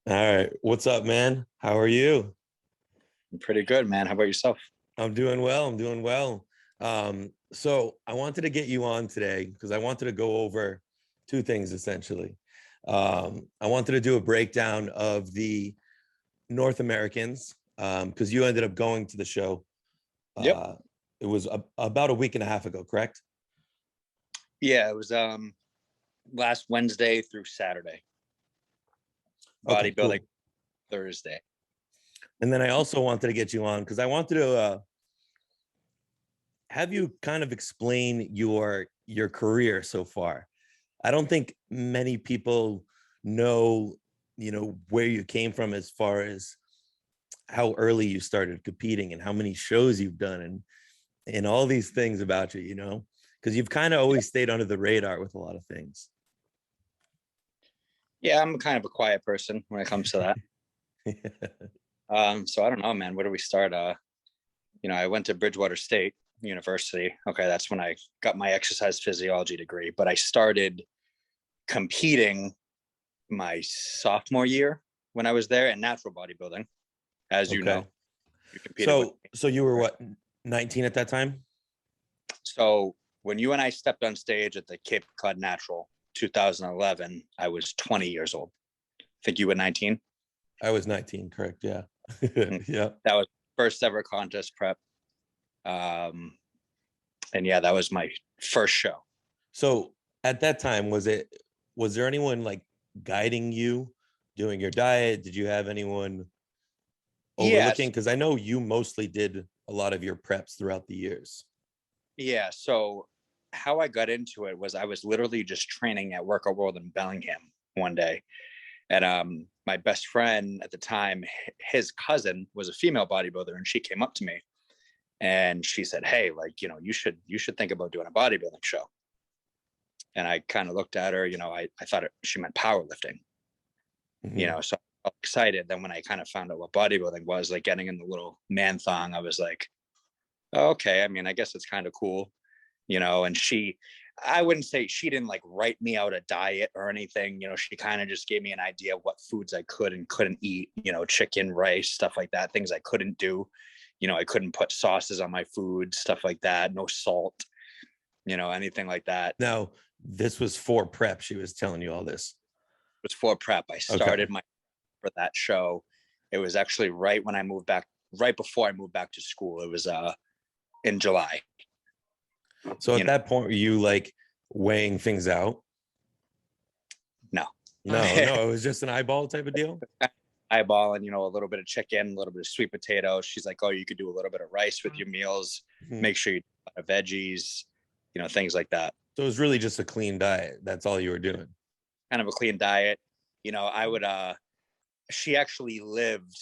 All right. What's up, man? How are you? I'm pretty good, man. How about yourself? I'm doing well. I'm doing well. So I wanted to get you on today because I wanted to go over two things essentially. I wanted to do a breakdown of the North Americans because you ended up going to the show. Yep. Uh, it was about a week and a half ago, correct? Yeah, it was last Wednesday through Saturday. Okay, Bodybuilding cool. Thursday. And then I also wanted to get you on because I wanted to have you kind of explain your career so far. I don't think many people know, where you came from as far as how early you started competing and how many shows you've done and all these things about you, because you've kind of always stayed under the radar with a lot of things. Yeah, I'm kind of a quiet person when it comes to that. So I don't know, man. Where do we start? I went to Bridgewater State University. Okay, that's when I got my exercise physiology degree. But I started competing my sophomore year when I was there in natural bodybuilding. As you know, Okay. you competed with So you were me. what, 19 at that time? So when you and I stepped on stage at the Cape Cod Natural 2011, I was 20 years old. I think you were 19. I was 19, correct? Yeah. Yeah. That was first ever contest prep. Um, and yeah, that was my first show. So at that time, was there anyone like guiding you doing your diet? Did you have anyone overlooking? Yes. Because I know you mostly did a lot of your preps throughout the years. Yeah. So how I got into it was I was literally just training at Workout World in Bellingham one day. And my best friend at the time, his cousin was a female bodybuilder, and she came up to me and she said, "Hey, like, you should think about doing a bodybuilding show." And I kind of looked at her, I thought she meant powerlifting, Mhm. so I was excited. Then when I kind of found out what bodybuilding was, like getting in the little man thong, I was like, oh, okay, I mean, I guess it's kind of cool, and I wouldn't say she didn't like write me out a diet or anything. She kind of just gave me an idea of what foods I could and couldn't eat, chicken, rice, stuff like that, things I couldn't do. I couldn't put sauces on my food, stuff like that, no salt, anything like that. Now, this was for prep. She was telling you all this. It was for prep. I Okay. started my for that show. It was actually right when I moved back, right before I moved back to school. It was in July. So at You know, that point, were you like weighing things out? no. No, no, it was just an eyeball type of deal. Eyeball and a little bit of chicken, a little bit of sweet potato. She's like, "Oh, you could do a little bit of rice with your meals. Mhm. Make sure you do veggies, things like that. So it was really just a clean diet. That's all you were doing. Kind of a clean diet. I would. She actually lived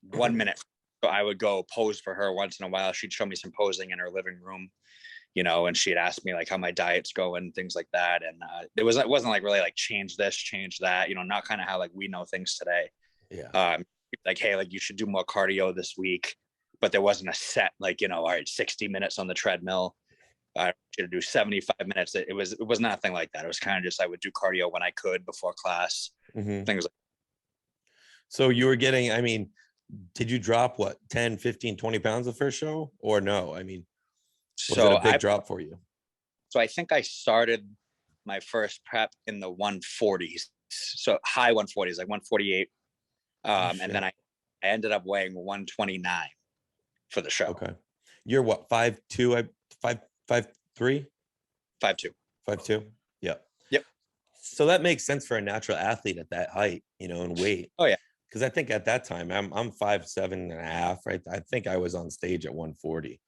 1 minute, so I would go pose for her once in a while. She'd show me some posing in her living room, and she'd ask me like how my diet's going, things like that. And it wasn't like really like change this, change that, not kind of how like we know things today. Yeah. Like, hey, like you should do more cardio this week, but there wasn't a set like, all right, 60 minutes on the treadmill. I should do 75 minutes. It was nothing like that. It was kind of just I would do cardio when I could before class, Hmm. things like. So you were getting, I mean, did you drop what, 10, 15, 20 pounds the first show or no? I mean, was it So a big I drop for you? so I think I started my first prep in the 140s. So high 140s, like 148. Oh And then shit. I ended up weighing 129 for the show. Okay. You're what, 5'2", 5'3", 5'2". 5'2"? Yeah. Yep. So that makes sense for a natural athlete at that height, and weight. Oh yeah. Because I think at that time I'm 5'7.5", right? I think I was on stage at 140,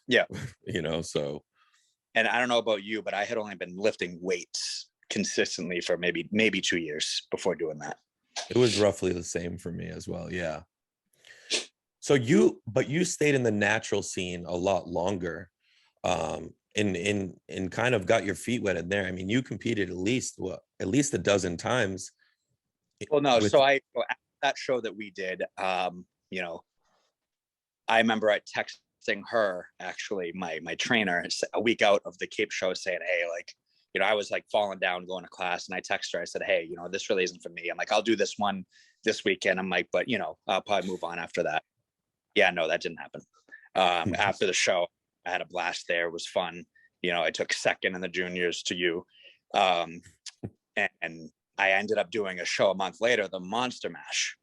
Yeah. so And I don't know about you, but I had only been lifting weights consistently for maybe 2 years before doing that. it was roughly the same for me as well. Yeah. So but you stayed in the natural scene a lot longer, and kind of got your feet wet in there. I mean, you competed at least a dozen times Well, no, with. so at that show that we did, I remember I texting her, actually, my trainer, a week out of the Cape show, saying, "Hey, like, I was like falling down going to class, and I texted her. I said, "Hey, this really isn't for me. I'm like, I'll do this one this weekend. I'm like, but I'll probably move on after that. Yeah, no, that didn't happen. After the show, I had a blast there. It was fun. I took second in the juniors to you. And I ended up doing a show a month later, the Monster Mash.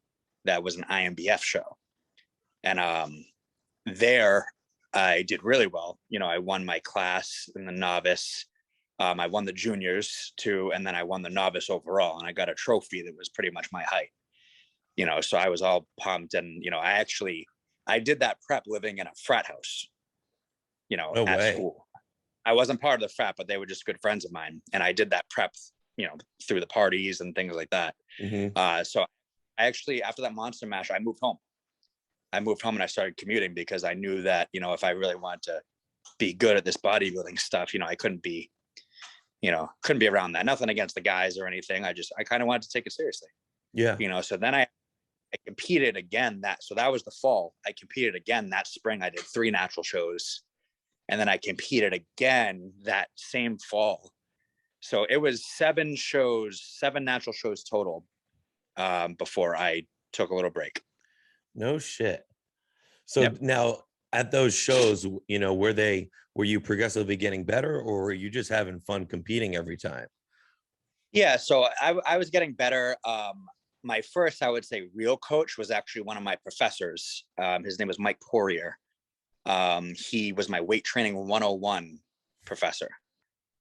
That was an IMBF show. And there I did really well. I won my class in the novice. I won the juniors too, and then I won the novice overall, and I got a trophy that was pretty much my height. So I was all pumped, and I did that prep living in a frat house. No at way. school. I wasn't part of the frat, but they were just good friends of mine, and I did that prep, through the parties and things like that. So I actually, after that Monster Mash, I moved home. And I started commuting because I knew that, if I really wanted to be good at this bodybuilding stuff, I couldn't be around that. Nothing against the guys or anything. I kind of wanted to take it seriously. Yeah. So then I competed again so that was the fall. I competed again that spring. I did 3 natural shows, and then I competed again that same fall. So it was 7 natural shows total, before I took a little break. No shit. So now at those shows, were you progressively getting better, or were you just having fun competing every time? Yeah, so I was getting better. My first, I would say, real coach was actually one of my professors. His name was Mike Poirier. He was my weight training 101 professor.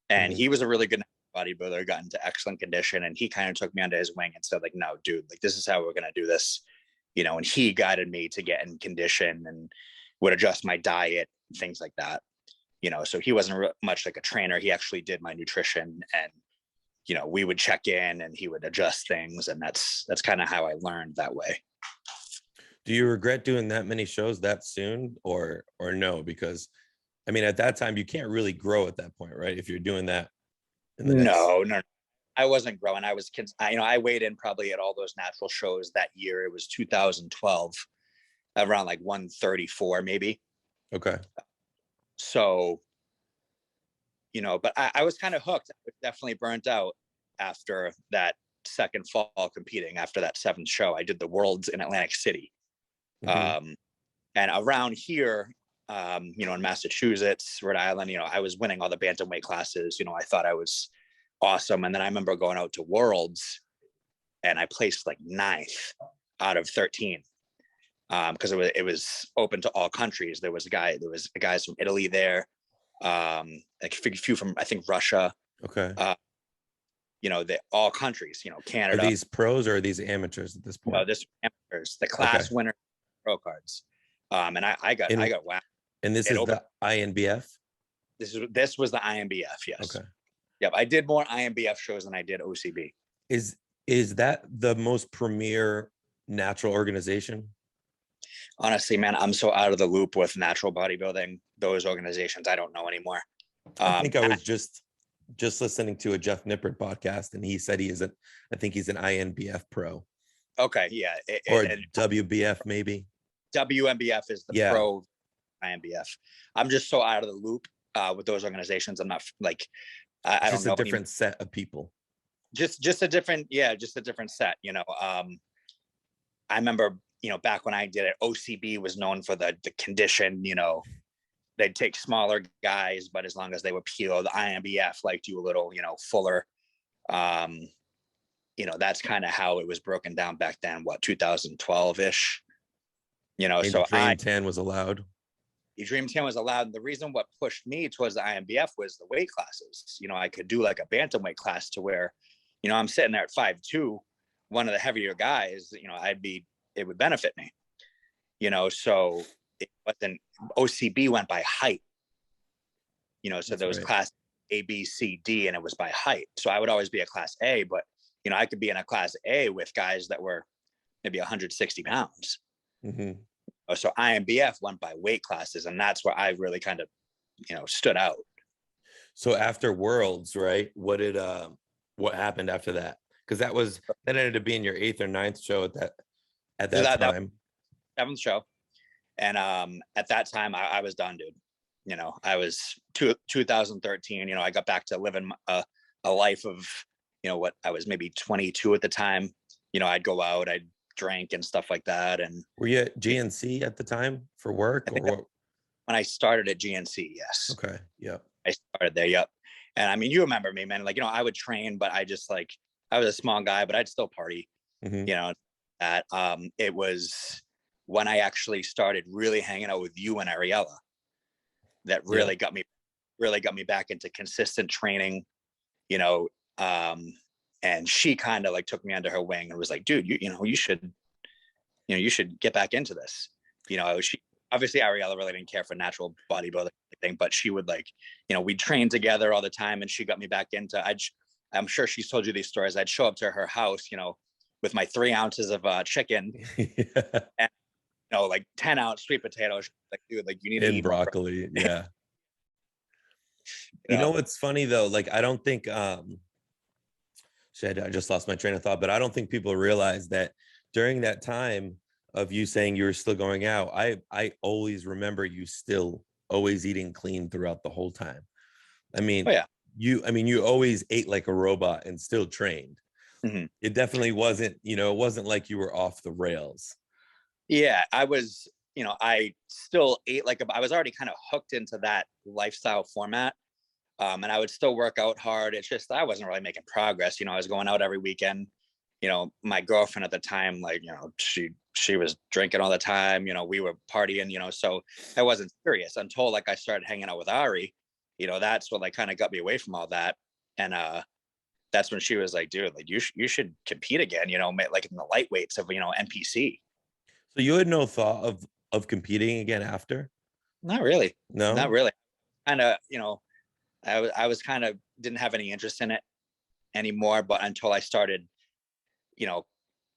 And he was a really good bodybuilder, got into excellent condition. And he kind of took me under his wing and said, like, no, dude, like, this is how we're going to do this. And he guided me to get in condition and would adjust my diet, things like that. So he wasn't much like a trainer. He actually did my nutrition, and, we would check in and he would adjust things. And that's kind of how I learned that way. Do you regret doing that many shows that soon, or no? Because at that time you can't really grow at that point, right? If you're doing that. No, I wasn't growing. I weighed in probably at all those natural shows that year. It was 2012, around like 134 maybe. Okay. So, but I was kind of hooked. I was definitely burnt out after that second fall competing. After that 7th show, I did the Worlds in Atlantic City. And around here, in Massachusetts, Rhode Island, I was winning all the bantamweight classes. I thought I was awesome. And then I remember going out to Worlds, and I placed like 9th out of 13, because it was open to all countries. There was guys from Italy there, like a few from, I think, Russia. Okay. All countries. Canada. Are these pros or are these amateurs at this point? No, this amateurs. The class winner pro cards. And I got whacked. And this is the INBF? This was the INBF, yes. Okay. Yep, I did more INBF shows than I did OCB. Is that the most premier natural organization? Honestly, man, I'm so out of the loop with natural bodybuilding. Those organizations, I don't know anymore. I think I was just listening to a Jeff Nippert podcast, and he said I think he's an INBF pro. Okay, yeah. Or WBF maybe. WMBF is the pro INBF. I'm just so out of the loop with those organizations. I'm not like, I don't know. Just a different set of people. Just a different set. I remember, back when I did it, OCB was known for the condition. They'd take smaller guys, but as long as they were peeled, the INBF liked you a little, fuller. That's kind of how it was broken down back then. What, 2012-ish? So Dream 10 was allowed. Dream 10 was allowed. And the reason what pushed me towards the INBF was the weight classes. I could do like a bantamweight class to where, I'm sitting there at 5'2", one of the heavier guys, it would benefit me, so it wasn't, OCB went by height, so there was class A, B, C, D, and it was by height. So I would always be a class A, but, I could be in a class A with guys that were maybe 160 pounds. So INBF went by weight classes, and that's where I really kind of, stood out. So after Worlds, right? What happened after that? Because that ended up being your 8th or 9th show at that time. 7th show. And at that time I was done, dude. I was 2013, I got back to living a life of, what I was maybe 22 at the time. I'd go out, I'd drank and stuff like that. And were you at GNC at the time for work, I think or what? when I started at GNC, yes. Okay. Yeah. I started there. Yep. And I mean, you remember me, man. Like, I would train, but I just like, I was a small guy, but I'd still party. Hmm. That it was when I actually started really hanging out with you and Ariella that Yeah. really got me back into consistent training, you know. And she kind of like took me under her wing and was like, dude, you should get back into this. She obviously, Ariella really didn't care for natural bodybuilding thing, but she would like, we'd train together all the time, and she got me back into. I'm sure she's told you these stories. I'd show up to her house, with my 3 ounces of chicken, Yeah. and like 10-ounce sweet potatoes. Like, dude, like you need to And eat more. broccoli. Yeah. You know what's funny though? Like, I don't think shit, I just lost my train of thought, but I don't think people realize that during that time of you saying you were still going out, I always remember you still always eating clean throughout the whole time. I mean, Oh yeah. you always ate like a robot and still trained. Mm-hmm. It definitely wasn't, it wasn't like you were off the rails. Yeah, I was, I still ate like I was already kind of hooked into that lifestyle format. And I would still work out hard. It's just I wasn't really making progress. I was going out every weekend. My girlfriend at the time, like, she was drinking all the time. We were partying. So I wasn't serious until like I started hanging out with Ari. That's what like kind of got me away from all that. And that's when she was like, dude, like you should compete again. Like in the lightweights of NPC. So you had no thought of competing again after? Not really. Not No. really. Kind of, I was kind of didn't have any interest in it anymore, but until I started,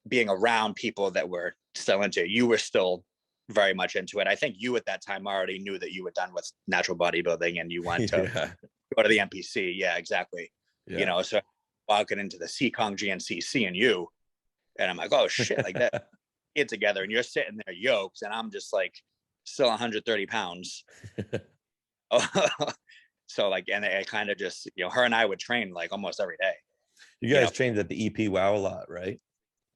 being around people that were still into it. You were still very much into it. I think you at that time already knew that you were done with natural bodybuilding and you wanted to Yeah. go to the NPC. Yeah, exactly. Yeah. So walking into the CCON GNC, seeing you, and I'm like, oh shit, like that get together, and you're sitting there yoked, and I'm just like still 130 pounds. So like, and I kind of just, her and I would train like almost every day. You guys trained at the EP Wow a lot, right?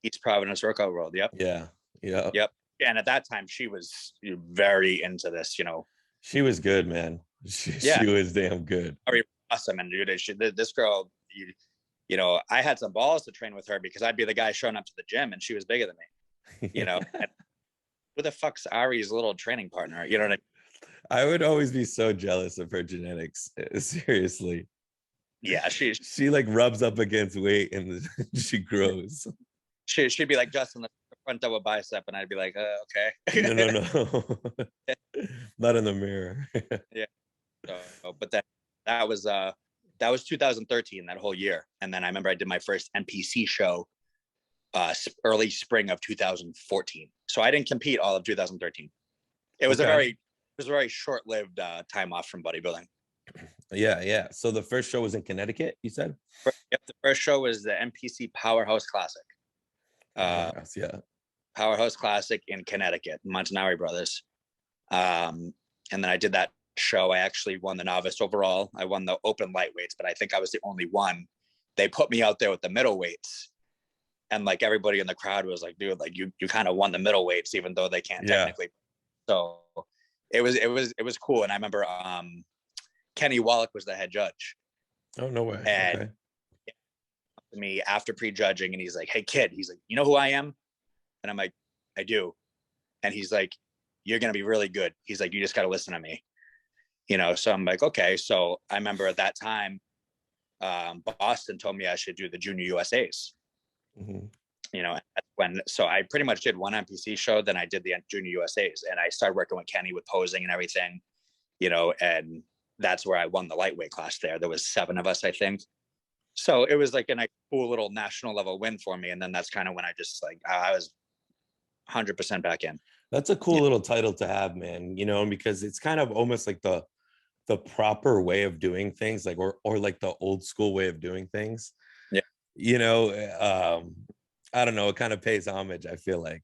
East Providence Workout World. Yep. Yeah. Yeah. Yep. And at that time, she was very into this. She was good, man. She Yeah, was damn good. very awesome. And dude, this girl, I had some balls to train with her because I'd be the guy showing up to the gym, and she was bigger than me. And who the fuck's Ari's little training partner? You know what I mean? I would always be so jealous of her genetics. Seriously. Yeah, She like rubs up against weight and she grows. she'd be like, Justin, the front double bicep, and I'd be like, okay. No. Not in the mirror. Yeah. So, but that was 2013, that whole year. And then I remember I did my first NPC show early spring of 2014. So I didn't compete all of 2013. It was Okay. a very short-lived time off from bodybuilding. Yeah. So the first show was in Connecticut, you said? Yep, the first show was the NPC Powerhouse Classic. Yeah. Powerhouse Classic in Connecticut, Montanari Brothers. And then I did that show. I actually won the novice overall. I won the open lightweights, but I think I was the only one. They put me out there with the middleweights. And like everybody in the crowd was like, dude, like you kind of won the middleweights, even though they can't technically. So it was cool. And I remember Kenny Wallach was the head judge. Oh, no way. And Okay. to me after prejudging, and he's like, hey kid, he's like, you know who I am? And I'm like, I do. And he's like, you're gonna be really good. He's like, you just gotta listen to me. So I'm like, okay. So I remember at that time, Boston told me I should do the junior USAs. Mm-hmm. So I pretty much did one NPC show, then I did the junior USAs, and I started working with Kenny with posing and everything, and that's where I won the lightweight class there. There was 7 of us, I think. So it was like a cool little national level win for me. And then that's kind of when I just like, I was 100% back in. That's a cool little title to have, man, because it's kind of almost like the proper way of doing things, like, or like the old school way of doing things. Yeah. I don't know, it kind of pays homage, I feel like,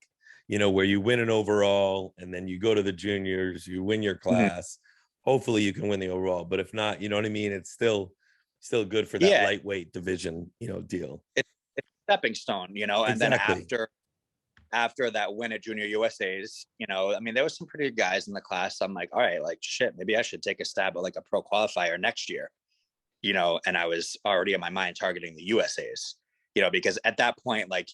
where you win an overall and then you go to the juniors, you win your class. Hopefully you can win the overall, but if not, you know what I mean? It's still good for that lightweight division, deal. It's a stepping stone, and Exactly. then after that win at Junior USA's, you know, I mean, there was some pretty good guys in the class. I'm like, all right, like shit, maybe I should take a stab at like a pro qualifier next year, you know, and I was already in my mind targeting the USA's, you know, because at that point, like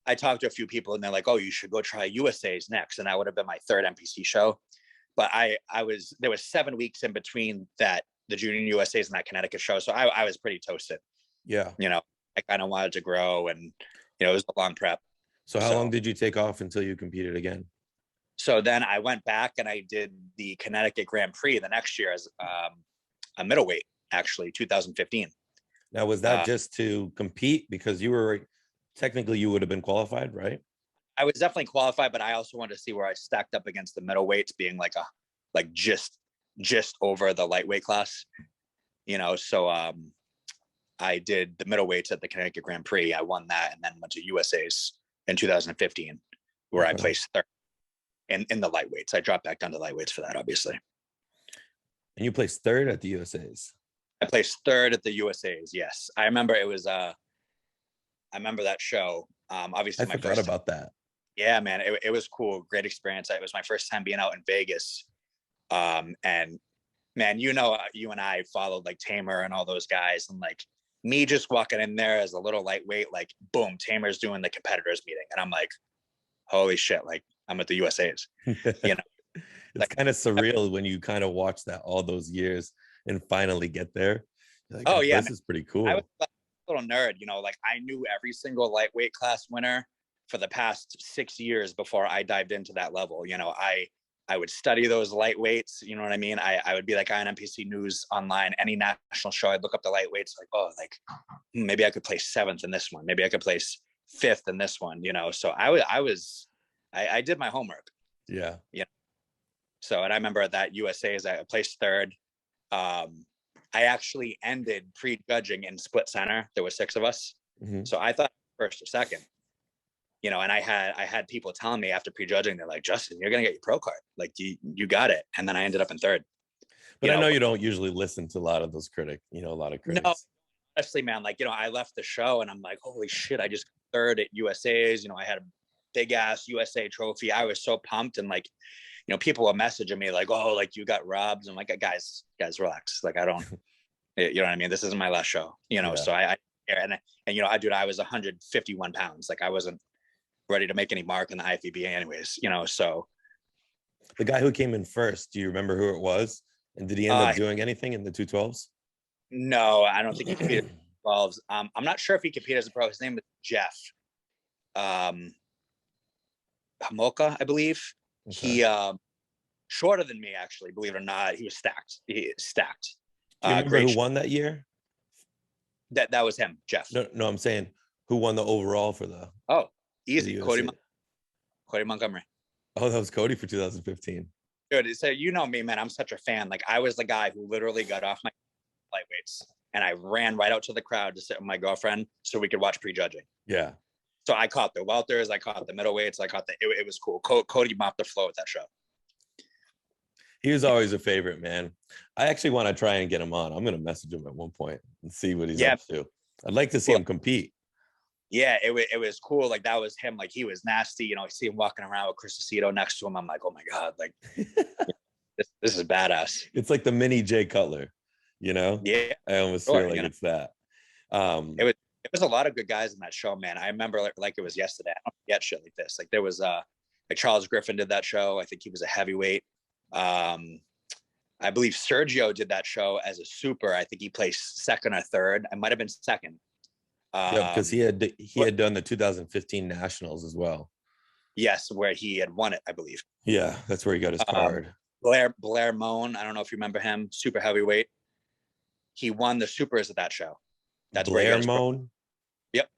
I talked to a few people and they're like, oh, you should go try USA's next. And that would have been my third NPC show. But there was 7 weeks in between that, the Junior USA's and that Connecticut show. So I was pretty toasted. Yeah. You know, I kind of wanted to grow and, you know, it was a long prep. So how long did you take off until you competed again? So then I went back and I did the Connecticut Grand Prix the next year as a middleweight, actually, 2015. Now, was that just to compete? Because you were technically, you would have been qualified, right? I was definitely qualified, but I also wanted to see where I stacked up against the middleweights, being like just over the lightweight class, you know. So I did the middleweights at the Connecticut Grand Prix. I won that and then went to USA's in 2015, where I placed third in the lightweights. I dropped back down to lightweights for that, obviously. And you placed third at the USA's. I placed third at the USA's. Yes, I remember it was. I remember that show. Obviously, I forgot about that. Yeah, man, it was cool. Great experience. It was my first time being out in Vegas. And man, you know, you and I followed like Tamer and all those guys, and like me just walking in there as a little lightweight, like boom, Tamer's doing the competitors meeting, and I'm like, holy shit, like I'm at the USA's. You know, it's like, kind of surreal when you kind of watch that all those years and finally get there. You're like, oh yeah, this is pretty cool. I was a little nerd, you know, like I knew every single lightweight class winner for the past 6 years before I dived into that level. You know, I would study those lightweights, you know what I mean? I would be like on NPC News online, any national show, I'd look up the lightweights, like, oh, like maybe I could place 7th in this one. Maybe I could place 5th in this one, you know? So I did my homework. Yeah. Yeah. So, and I remember at that USA's, I placed third. I actually ended pre-judging in split center. There were 6 of us. Mm-hmm. So I thought first or second. You know, and I had people telling me after prejudging, they're like, Justin, you're gonna get your pro card. Like you got it. And then I ended up in third. But I know you don't usually listen to a lot of those critics, you know, a lot of critics. No, honestly, man, like, you know, I left the show and I'm like, holy shit, I just got third at USA's. You know, I had a big ass USA trophy. I was so pumped. And like, you know, people were messaging me like, oh, like you got robbed. I'm like, guys, relax. Like, I don't, you know what I mean? This isn't my last show, you know? Yeah. So I you know, I was 151 pounds. Like I wasn't ready to make any mark in the Ifbb anyways, you know. So the guy who came in first, do you remember who it was? And did he end up doing anything in the 212s? No, I don't think he competed in the 12s. I'm not sure if he competed as a pro. His name was Jeff Hamoka, I believe. Okay. He shorter than me, actually, believe it or not. He was stacked. Stacked. Do you remember who won that year? That was him, Jeff. No, I'm saying who won the overall for the easy. Cody Montgomery. Oh, that was Cody for 2015. Dude, so you know me, man. I'm such a fan. Like I was the guy who literally got off my lightweights and I ran right out to the crowd to sit with my girlfriend so we could watch prejudging. Yeah. So I caught the welters, I caught the middleweights, it was cool. Cody mopped the floor with that show. He was always a favorite, man. I actually want to try and get him on. I'm going to message him at one point and see what he's up to. I'd like to see him compete. Yeah, it was cool. Like that was him. Like he was nasty. You know, I see him walking around with Chris Aceto next to him. I'm like, oh my God, like this is badass. It's like the mini Jay Cutler, you know? Yeah. I almost feel like it's that. It was a lot of good guys in that show, man. I remember like it was yesterday. I don't forget shit like this. Like there was like Charles Griffin did that show. I think he was a heavyweight. I believe Sergio did that show as a super. I think he placed second or third. I might have been second. Yeah, because he had done the 2015 Nationals as well. Yes, where he had won it, I believe. Yeah, that's where he got his card. Blair Moan, I don't know if you remember him, super heavyweight. He won the supers at that show. That's Blair Moan. Yep.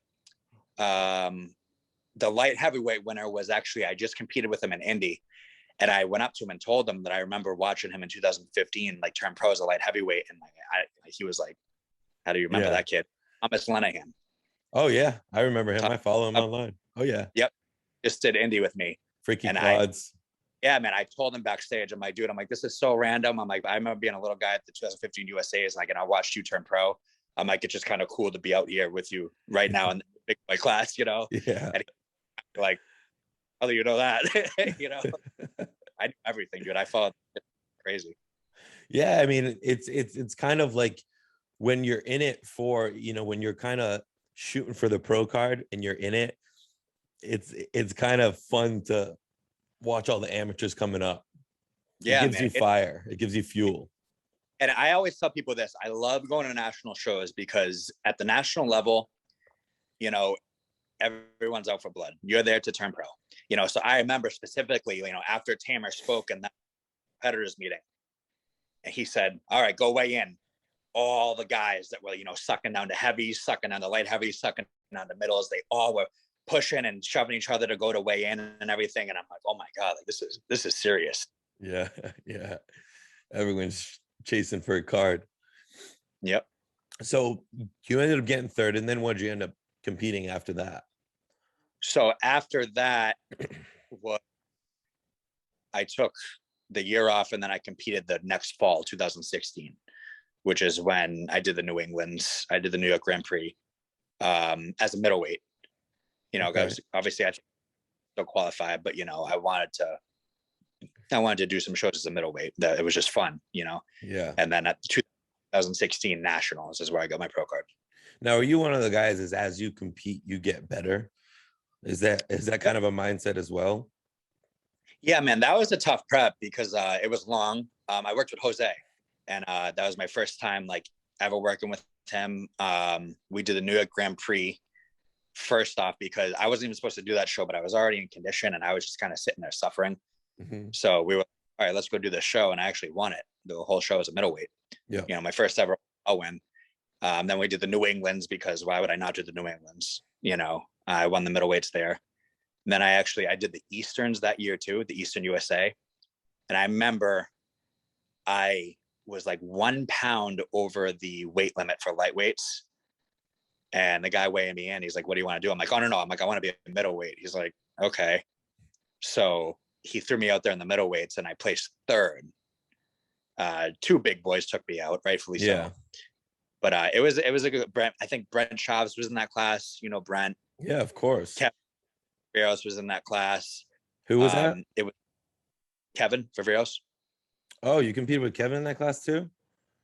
The light heavyweight winner was actually, I just competed with him in Indy, and I went up to him and told him that I remember watching him in 2015, like turn pro as a light heavyweight, and he was like, "How do you remember that kid?" Thomas Lenahan. Oh yeah, I remember him. I follow him online. Oh yeah. Yep. Just did Indy with me. Freaky quads. Yeah, man. I told him backstage, I'm like, dude, this is so random. I'm like, I remember being a little guy at the 2015 USA's, and I watched you turn pro. I'm like, it's just kind of cool to be out here with you right now in the big boy class, you know? Yeah. And like, How do you know that? You know, I do everything, dude. I followed crazy. Yeah, I mean, it's kind of like when you're in it for, you know, when you're kind of shooting for the pro card and you're in it, it's kind of fun to watch all the amateurs coming up. It Yeah, gives man. you fire. It gives you fuel. And I always tell people this. I love going to national shows because at the national level, you know, everyone's out for blood. You're there to turn pro. You know, so I remember specifically, you know, after Tamer spoke in that competitors meeting, and he said, all right, go weigh in. All the guys that were, you know, sucking down to heavies, sucking down to light heavies, sucking down to middles, they all were pushing and shoving each other to go to weigh in and everything. And I'm like, oh my God, like this is serious. Yeah, yeah. Everyone's chasing for a card. Yep. So you ended up getting third, and then what did you end up competing after that? So after that, what I took the year off, and then I competed the next fall, 2016, which is when I did the New England's. I did the New York Grand Prix as a middleweight. You know, Okay. obviously I still qualify, but you know, I wanted to do some shows as a middleweight. That it was just fun, you know. Yeah. And then at 2016 Nationals is where I got my pro card. Now, are you one of the guys is as you compete, you get better? Is that kind of a mindset as well? Yeah, man, that was a tough prep because it was long. I worked with Jose, and that was my first time like ever working with him. We did the New York Grand Prix first off because I wasn't even supposed to do that show, but I was already in condition and I was just kind of sitting there suffering. Mm-hmm. So we were, all right, let's go do this show, and I actually won it. The whole show was a middleweight. Yeah. You know, my first ever win. Then we did the New Englands because why would I not do the New Englands? You know, I won the middleweights there. And then I did the Easterns that year too, the Eastern USA. And I remember I was like 1 pound over the weight limit for lightweights. And the guy weighing me in, he's like, what do you want to do? I'm like, oh, no. I'm like, I want to be a middleweight. He's like, okay. So he threw me out there in the middleweights and I placed third. Two big boys took me out, rightfully Yeah. so. But it was a good Brent. I think Brent Schaubs was in that class. You know, Brent. Yeah, of course. Kevin Favreros was in that class. Who was that? It was Kevin Favreros. Oh, you competed with Kevin in that class too?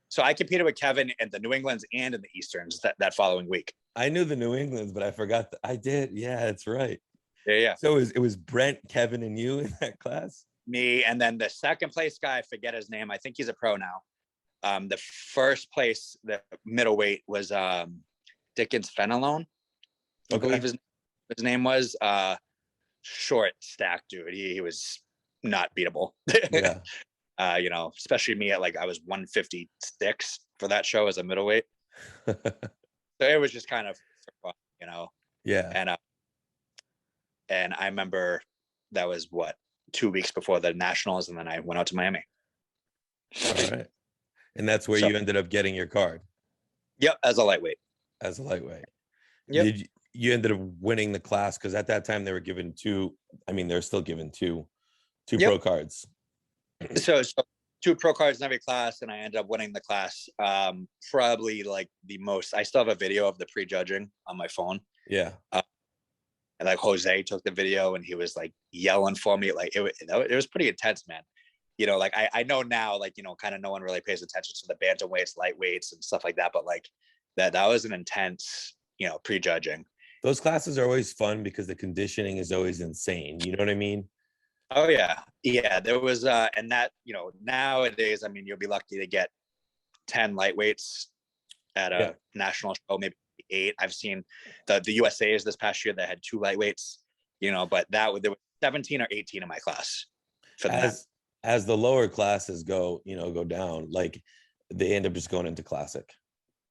So I competed with Kevin in the New Englands and in the Easterns that following week. I knew the New Englands, but I forgot I did. Yeah, that's right. Yeah. So it was Brent, Kevin, and you in that class? Me, and then the second place guy, I forget his name. I think he's a pro now. The first place, the middleweight was Dickens Fenelon. I believe his name was short, stack dude. He was not beatable. Yeah. You know, especially me at like I was 156 for that show as a middleweight. So it was just kind of fun, you know. Yeah. And I remember that was 2 weeks before the Nationals, and then I went out to Miami. All right. And that's where you ended up getting your card. Yep, as a lightweight. Yep. You ended up winning the class because at that time they were given two. I mean, they're still given two pro cards. So 2 pro cards in every class, and I ended up winning the class. Probably like the most. I still have a video of the prejudging on my phone. Yeah. And like Jose took the video, and he was like yelling for me. Like it was pretty intense, man. You know, like I know now, like, you know, kind of no one really pays attention to the bantamweights, lightweights, and stuff like that. But like that was an intense, you know, prejudging. Those classes are always fun because the conditioning is always insane. You know what I mean? Oh yeah. There was and that, you know, nowadays, I mean, you'll be lucky to get 10 lightweights at a national show, maybe 8. I've seen the USA's this past year that had 2 lightweights, you know, but there were 17 or 18 in my class for that. As the lower classes go down, like they end up just going into classic.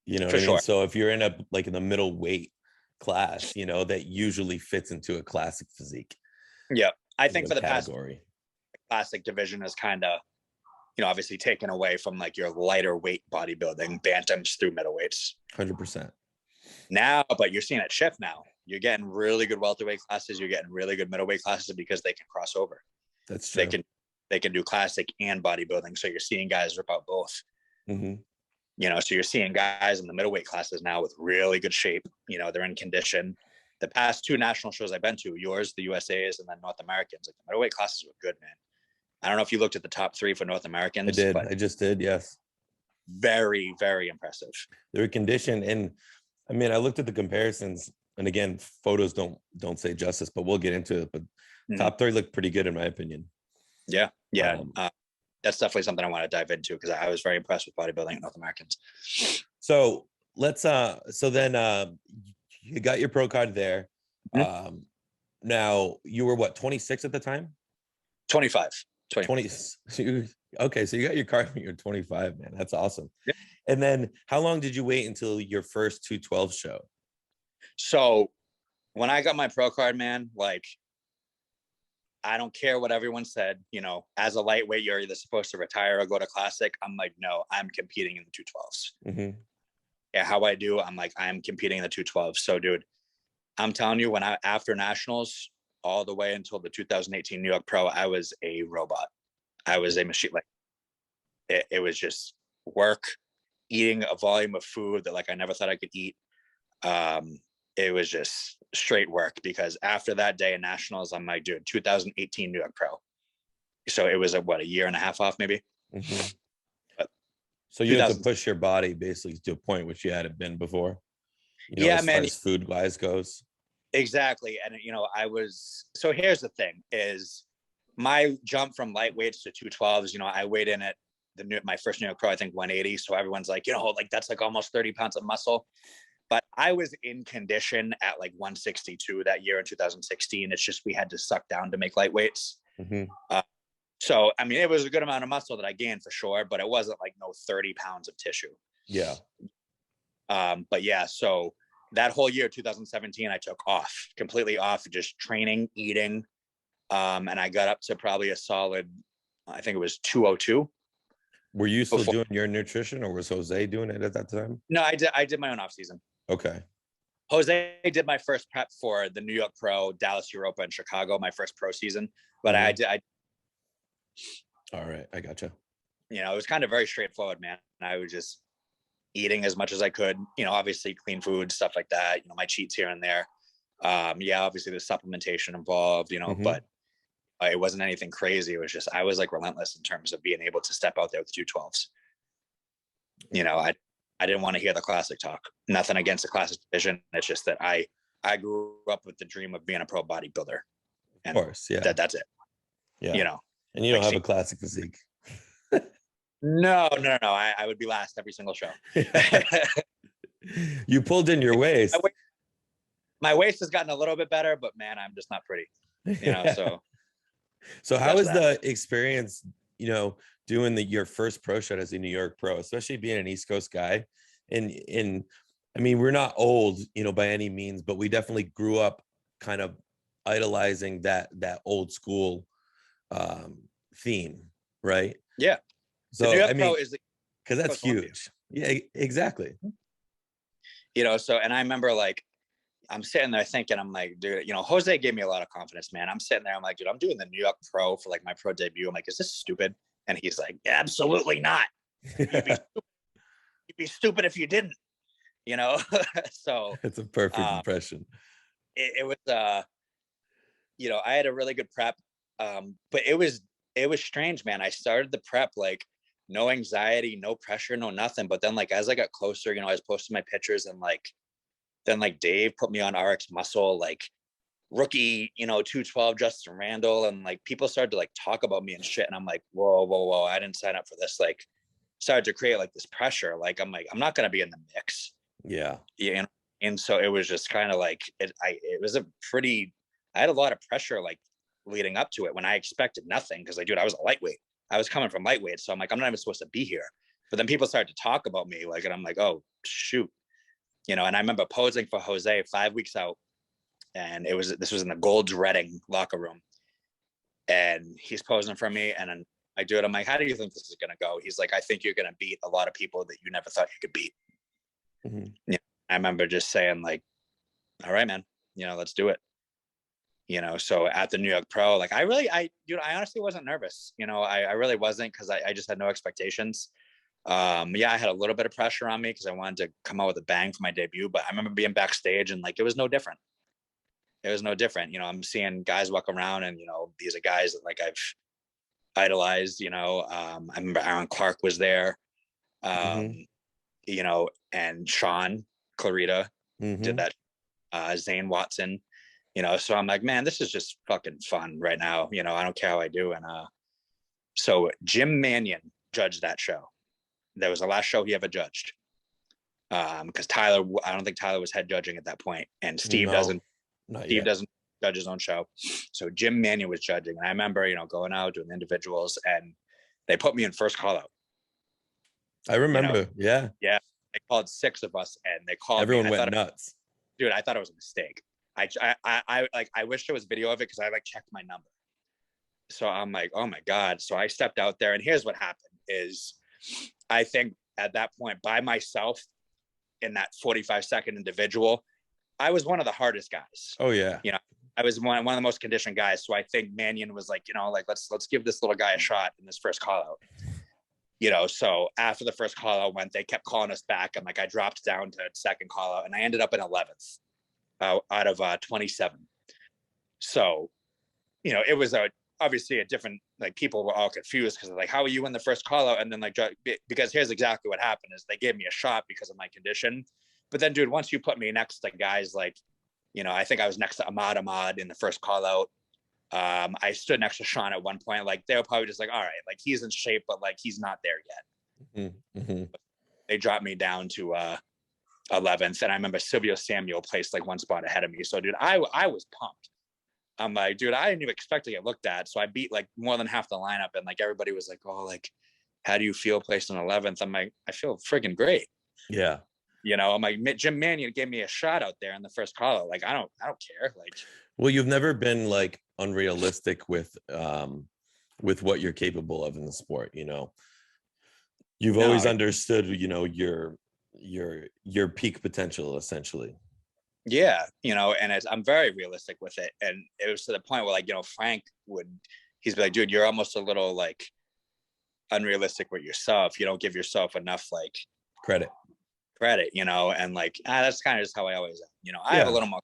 You know what I mean? So if you're in the middle weight class, you know, that usually fits into a classic physique. Yeah. I think for the category, classic division is kind of, you know, obviously taken away from like your lighter weight bodybuilding, bantams through middleweights. 100%. Now, but you're seeing it shift now. You're getting really good welterweight classes. You're getting really good middleweight classes because they can cross over. That's true. They can do classic and bodybuilding. So you're seeing guys rip out both. Mm-hmm. You know, so you're seeing guys in the middleweight classes now with really good shape. You know, they're in condition. the past 2 national shows I've been to, yours, the USA's, and then North Americans, like the middleweight classes were good, man. I don't know if you looked at the top 3 for North Americans. I did. But I just did. Yes. very, very impressive. They were conditioned, and I mean, I looked at the comparisons, and again, photos don't say justice, but we'll get into it. But top 3 looked pretty good in my opinion. Yeah. That's definitely something I want to dive into because I was very impressed with bodybuilding at North Americans. So let's so then you got your pro card there. Now you were what, 26 at the time? 25. 20. Okay, so you got your card when you were 25, man. That's awesome. Yeah. And then how long did you wait until your first 212 show? So when I got my pro card, man, like, I don't care what everyone said, you know, as a lightweight, you're either supposed to retire or go to classic. I'm like, no, I'm competing in the 212s. Yeah, how I do, I'm like, I'm competing in the 212s. So, dude, I'm telling you, after nationals, all the way until the 2018 New York Pro, I was a robot. I was a machine. Like, it was just work, eating a volume of food that like I never thought I could eat. It was just straight work because after that day in nationals, I'm like, dude, 2018 New York Pro. So it was a year and a half off maybe. So you had to push your body basically to a point which you hadn't been before. You know, yeah, as man. far as food wise goes. Exactly. And you know, so here's the thing is my jump from lightweights to 212s, you know, I weighed in at my first New York Pro, I think 180. So everyone's like, you know, like that's like almost 30 pounds of muscle. But I was in condition at like 162 that year in 2016. It's just we had to suck down to make lightweights. So, I mean, it was a good amount of muscle that I gained for sure, but it wasn't like no 30 pounds of tissue. Yeah. But yeah, so that whole year, 2017, I took completely off, just training, eating. And I got up to probably a solid, I think it was 202. Were you still doing your nutrition or was Jose doing it at that time? No, I did my own off season. Okay. Jose did my first prep for the New York Pro, Dallas, Europa, and Chicago, my first pro season. But I all right, I gotcha. You know, it was kind of very straightforward, man. I was just eating as much as I could, you know, obviously clean food, stuff like that, you know, my cheats here and there. Yeah, obviously there's supplementation involved, you know, but it wasn't anything crazy. It was just, I was like relentless in terms of being able to step out there with the 212s. You know, I didn't want to hear the classic talk. Nothing against the classic division. It's just that I grew up with the dream of being a pro bodybuilder. And of course, yeah. That's it. Yeah. You know. And you don't have a classic physique. No. I would be last every single show. You pulled in your waist. My waist has gotten a little bit better, but man, I'm just not pretty. You know, so how was the experience, you know, doing your first pro shot as a New York Pro, especially being an East Coast guy? And I mean, we're not old, you know, by any means, but we definitely grew up kind of idolizing that old school theme, right? Yeah. So I mean, because that's huge. Yeah, exactly. You know, so, and I remember like, I'm sitting there thinking, I'm like, dude, you know, Jose gave me a lot of confidence, man. I'm sitting there, I'm like, dude, I'm doing the New York Pro for like my pro debut. I'm like, is this stupid? And he's like, absolutely not. You'd be stupid if you didn't, you know? So it's a perfect impression. It was, you know, I had a really good prep, but it was strange, man. I started the prep, like no anxiety, no pressure, no nothing. But then like, as I got closer, you know, I was posting my pictures and like, then like Dave put me on RX Muscle, like rookie, you know, 212 Justin Randall. And like people started to like talk about me and shit. And I'm like, whoa, I didn't sign up for this. Like started to create like this pressure. Like, I'm not going to be in the mix. Yeah. Yeah. And so it was just kind of like, I had a lot of pressure, like leading up to it when I expected nothing. Cause like, dude, I was a lightweight. I was coming from lightweight. So I'm like, I'm not even supposed to be here. But then people started to talk about me, like, and I'm like, oh shoot. You know, and I remember posing for Jose 5 weeks out, and this was in the Gold's Reading locker room, and he's posing for me, and then I do it. I'm like, how do you think this is gonna go? He's like, I think you're gonna beat a lot of people that you never thought you could beat. Yeah, I remember just saying like, all right, man, you know, let's do it. You know, so at the New York Pro, like I honestly wasn't nervous. You know, I really wasn't because I just had no expectations. Yeah, I had a little bit of pressure on me because I wanted to come out with a bang for my debut, but I remember being backstage and like it was no different. It was no different. You know, I'm seeing guys walk around and, you know, these are guys that like I've idolized, you know. I remember Aaron Clark was there, Mm-hmm. you know, and Sean Clarita did Mm-hmm. that, Zane Watson, you know. So I'm like, man, this is just fucking fun right now. You know, I don't care how I do. And so Jim Mannion judged that show. That was the last show he ever judged. Because Tyler, I don't think Tyler was head judging at that point, and No, not Steve yet. doesn't judge his own show. So Jim Mannion was judging. And I remember, you know, going out doing individuals, and they put me in first call out. I You know, remember. Yeah. yeah, they called 6 of us, and they called me. And Everyone I went thought, nuts. dude, I thought it was a mistake. I wish there was video of it because I like checked my number. So I'm like, oh my god. So I stepped out there, and here's what happened: is I think at that point by myself in that 45-second individual, I was one of the hardest guys. Oh yeah. You know, I was one of the most conditioned guys. So I think Mannion was like, you know, like let's give this little guy a shot in this first call out. You know, so after the first call out went, they kept calling us back. And like I dropped down to second call out, and I ended up in 11th out of 27. So, you know, it was obviously a different, like people were all confused because like, how are you in the first call out? And then like, because here's exactly what happened is they gave me a shot because of my condition. But then, dude, once you put me next to guys like, you know, I think I was next to Ahmad in the first call out. I stood next to Sean at one point. Like they were probably just like, all right, like he's in shape, but like he's not there yet. Mm-hmm. They dropped me down to 11th, and I remember Silvio Samuel placed like one spot ahead of me. So, dude, I was pumped. I'm like, dude, I didn't even expect to get looked at. So I beat like more than half the lineup, and like everybody was like, oh, like, how do you feel placed in 11th? I'm like, I feel friggin' great. Yeah. You know, I'm like, Jim Mannion gave me a shot out there in the first call out. Like, I don't care. Like, Well, you've never been like unrealistic with what you're capable of in the sport, you know. You've always no, understood, you know, your peak potential essentially. yeah, you know, and I'm very realistic with it. And it was to the point where like, you know, Frank he's like, dude, you're almost a little like unrealistic with yourself. You don't give yourself enough like credit, you know, and like, that's kind of just how I always am. You know, I have a Yeah. little more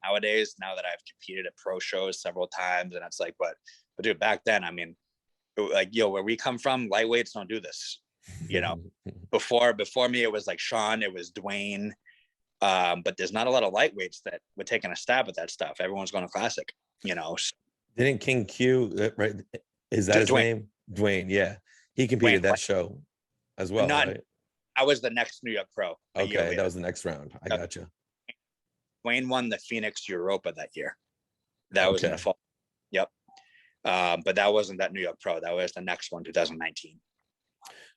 nowadays now that I've competed at pro shows several times. And it's like, but dude, back then, I mean, like, yo, where we come from, lightweights don't do this, you know. Before me, it was like Sean, it was Dwayne. But there's not a lot of lightweights that were taking a stab at that stuff. Everyone's going to classic, you know. Didn't King Q, right? Is that his Dwayne, name? Dwayne, yeah. He competed that show as well, not right? I was the next New York pro a year Okay, that later. was the next round. I gotcha. Dwayne won the Phoenix Europa that year. That was in the Okay. fall. Yep. But that wasn't that New York pro. That was the next one, 2019.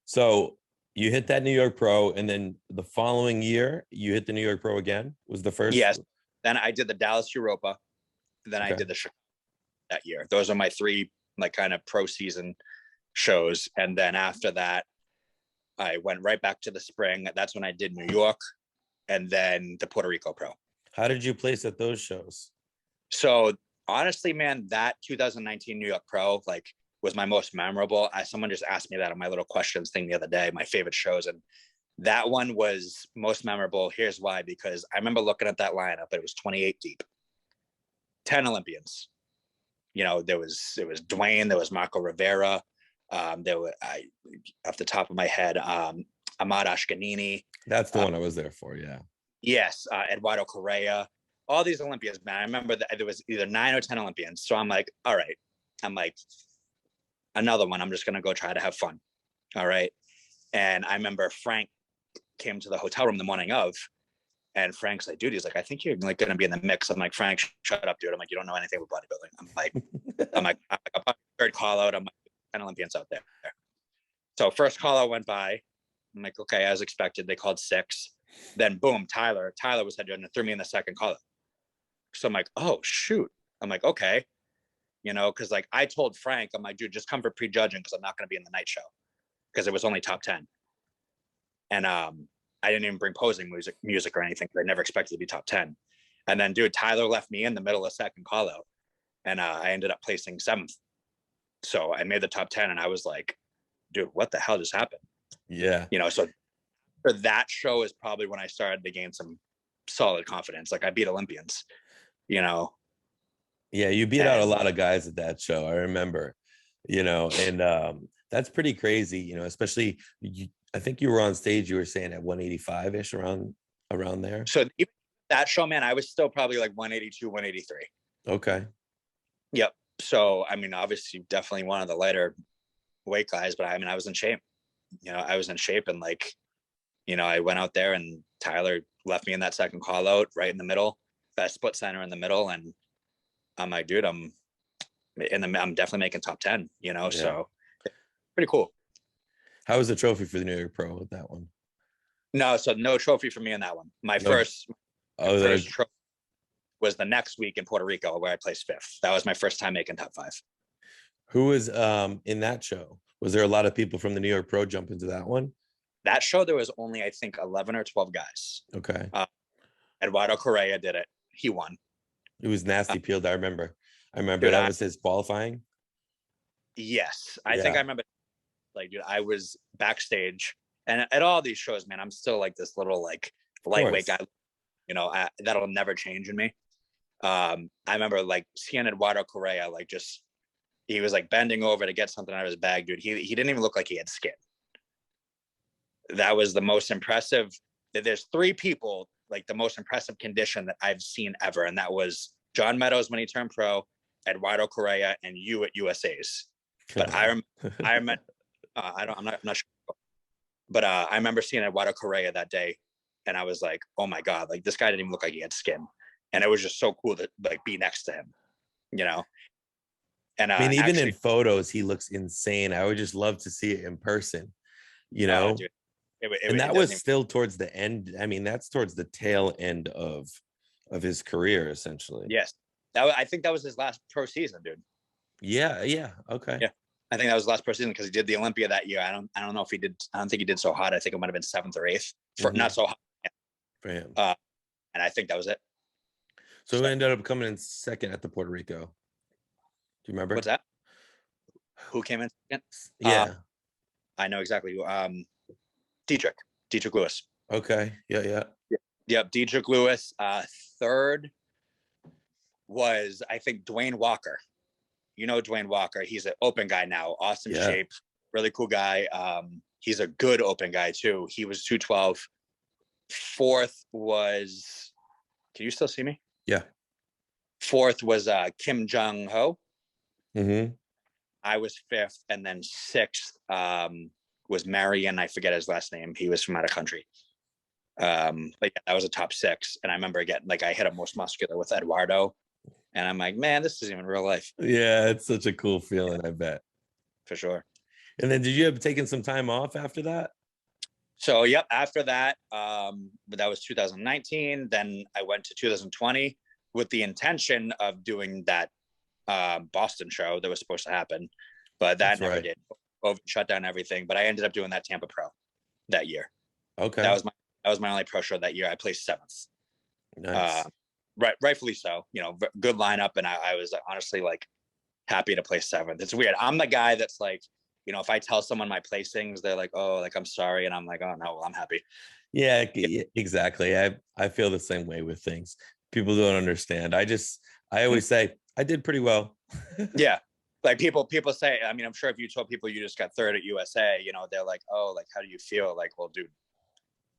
So you hit that New York pro, and then the following year you hit the New York pro again. Was the first? Yes. Then I did the Dallas Europa. Then I Okay. did the Chicago that year. Those are my 3 like kind of pro season shows. And then after that, I went right back to the spring. That's when I did New York, and then the Puerto Rico pro. How did you place at those shows? So honestly, man, that 2019 New York pro like was my most memorable. Someone just asked me that on my little questions thing the other day, my favorite shows. And that one was most memorable. Here's why, because I remember looking at that lineup. It was 28 deep, 10 Olympians. You know, it was Dwayne, there was Marco Rivera. There were, off the top of my head, Ahmad Ashkanini. That's the one I was there for. Yeah. Yes, Eduardo Correa. All these Olympians, man. I remember that there was either 9 or 10 Olympians. So I'm like, all right. I'm like, another one. I'm just gonna go try to have fun. All right. And I remember Frank came to the hotel room the morning of, and Frank's like, dude, he's like, I think you're like gonna be in the mix. I'm like, Frank, shut up, dude. I'm like, you don't know anything about bodybuilding. I'm like, third call out. I'm like, 10 Olympians out there. So first call out went by. I'm like, okay, as expected. They called 6. Then boom, Tyler was head judge and threw me in the second call out. So I'm like, oh shoot. I'm like, okay. You know, because like I told Frank, I'm like, dude, just come for prejudging because I'm not going to be in the night show because it was only top 10. And I didn't even bring posing music or anything. I never expected to be top 10. And then, dude, Tyler left me in the middle of second call out, and I ended up placing 7th. So I made the top 10, and I was like, dude, what the hell just happened? Yeah. You know, so for that show is probably when I started to gain some solid confidence. Like I beat Olympians. you know. Yeah, you beat out a And lot of guys at that show. I remember, and that's pretty crazy, especially I think you were on stage, you were saying at 185-ish around there. so even that show, man, I was still probably like 182, 183. Okay. Yep. So I mean, obviously definitely one of the lighter weight guys, but I mean, I was in shape. I was in shape, and like, I went out there and Tyler left me in that second call out right in the middle, that split center in the middle. And I'm like, dude, I'm definitely making top 10, Yeah. so pretty cool. How was the trophy for the New York Pro with that one? No, so no trophy for me in that one. My No. first Oh, trophy was the next week in Puerto Rico, where I placed 5th. That was my first time making top 5. who was in that show? Was there a lot of people from the New York Pro jump into that one? That show, there was only, I think, 11 or 12 guys. Okay. Eduardo Correa did it. He won. It was nasty peeled. I remember Dude, that was his qualifying. Yes. I Yeah. think I remember, like, dude, I was backstage, and at all these shows, man, I'm still like this little like lightweight guy, that'll never change in me. I remember like seeing Eduardo Correa, like he was like bending over to get something out of his bag, dude. He didn't even look like he had skin. That was the most impressive. There's 3 people, like the most impressive condition that I've seen ever, and that was John Meadows when he turned pro, Eduardo Correa, and you at USA's. But I'm not sure, but I remember seeing Eduardo Correa that day, and I was like, oh my god, like this guy didn't even look like he had skin, and it was just so cool to like be next to him, And I mean, even actually, in photos, he looks insane. I would just love to see it in person, dude, and that was still towards the end. I mean, that's towards the tail end of his career, essentially. Yes, I think that was his last pro season, dude. Yeah. Okay. Yeah, I think that was the last pro season because he did the Olympia that year. I don't know if he did. I don't think he did so hot. I think it might have been 7th or 8th for not so hot for him. And I think that was it. So he ended up coming in second at the Puerto Rico. Do you remember? What's that? Who came in second? Yeah. I know exactly who. Dietrich Lewis. Okay. Yeah. Yep. Dietrich Lewis. Third was, I think, Dwayne Walker. Dwayne Walker. He's an open guy now. Awesome shape. Really cool guy. He's a good open guy too. He was 212. 4th was, can you still see me? Yeah. 4th was Kim Jong Ho. Mm-hmm. I was 5th, and then 6th was Marion. I forget his last name. He was from out of country. But yeah, that was a top 6. And I remember getting, like, I hit a most muscular with Eduardo, and I'm like, man, this is even real life. Yeah, it's such a cool feeling. I bet. For sure. And then, did you have taken some time off after that? So, yep. After that, but that was 2019. Then I went to 2020 with the intention of doing that Boston show that was supposed to happen, but that never did. COVID shut down everything. But I ended up doing that Tampa Pro that year. Okay. That was my only pro show that year. I placed 7th. Nice. Rightfully so. Good lineup, and I was honestly like happy to place 7th. It's weird. I'm the guy that's like, if I tell someone my placings, they're like, oh, like I'm sorry, and I'm like, oh no, well, I'm happy. Yeah, exactly. I feel the same way with things. People don't understand. I always say I did pretty well. Yeah. Like people say, I mean, I'm sure if you told people you just got 3rd at USA, they're like, oh, like, how do you feel? Like, well, dude,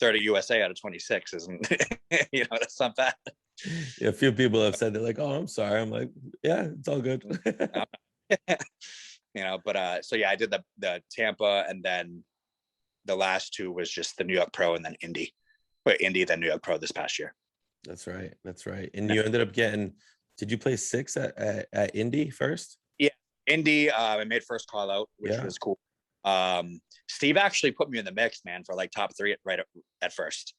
3rd at USA out of 26 isn't, that's not bad. Yeah, a few people have said, they're like, oh, I'm sorry. I'm like, yeah, it's all good. But so yeah, I did the Tampa, and then the last 2 was just the New York Pro, and then Indy, then New York Pro this past year. That's right. And you ended up getting, did you play 6 at Indy first? Yeah, Indy. I made first call out, which was cool. Steve actually put me in the mix, man, for like top 3 right at first.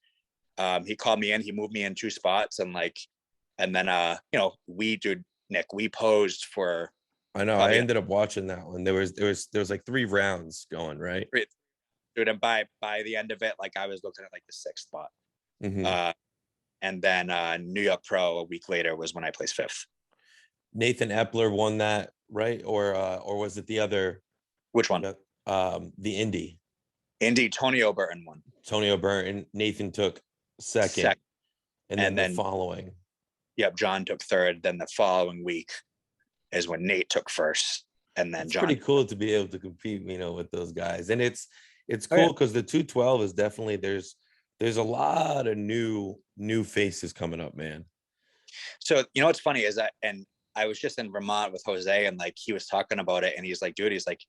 He called me in, he moved me in 2 spots, and then we posed for. I know. I ended up watching that one. There was like 3 rounds going, right? Dude, and by the end of it, like I was looking at like the 6th spot. Mm-hmm. And then New York Pro a week later was when I placed 5th. Nathan Epler won that, right? Or was it the other? Which one? The Indy. Indy, Tony O'Burton won. Tony O'Burton. Nathan took second. And then the following. Yep, John took third. Then the following week is when Nate took first, and then It's John. pretty cool to be able to compete, with those guys. And it's Oh, yeah. cool because the 212 is definitely there's a lot of new faces coming up, man. So what's funny is that, and I was just in Vermont with Jose, and like he was talking about it, and he's like, dude, he's like,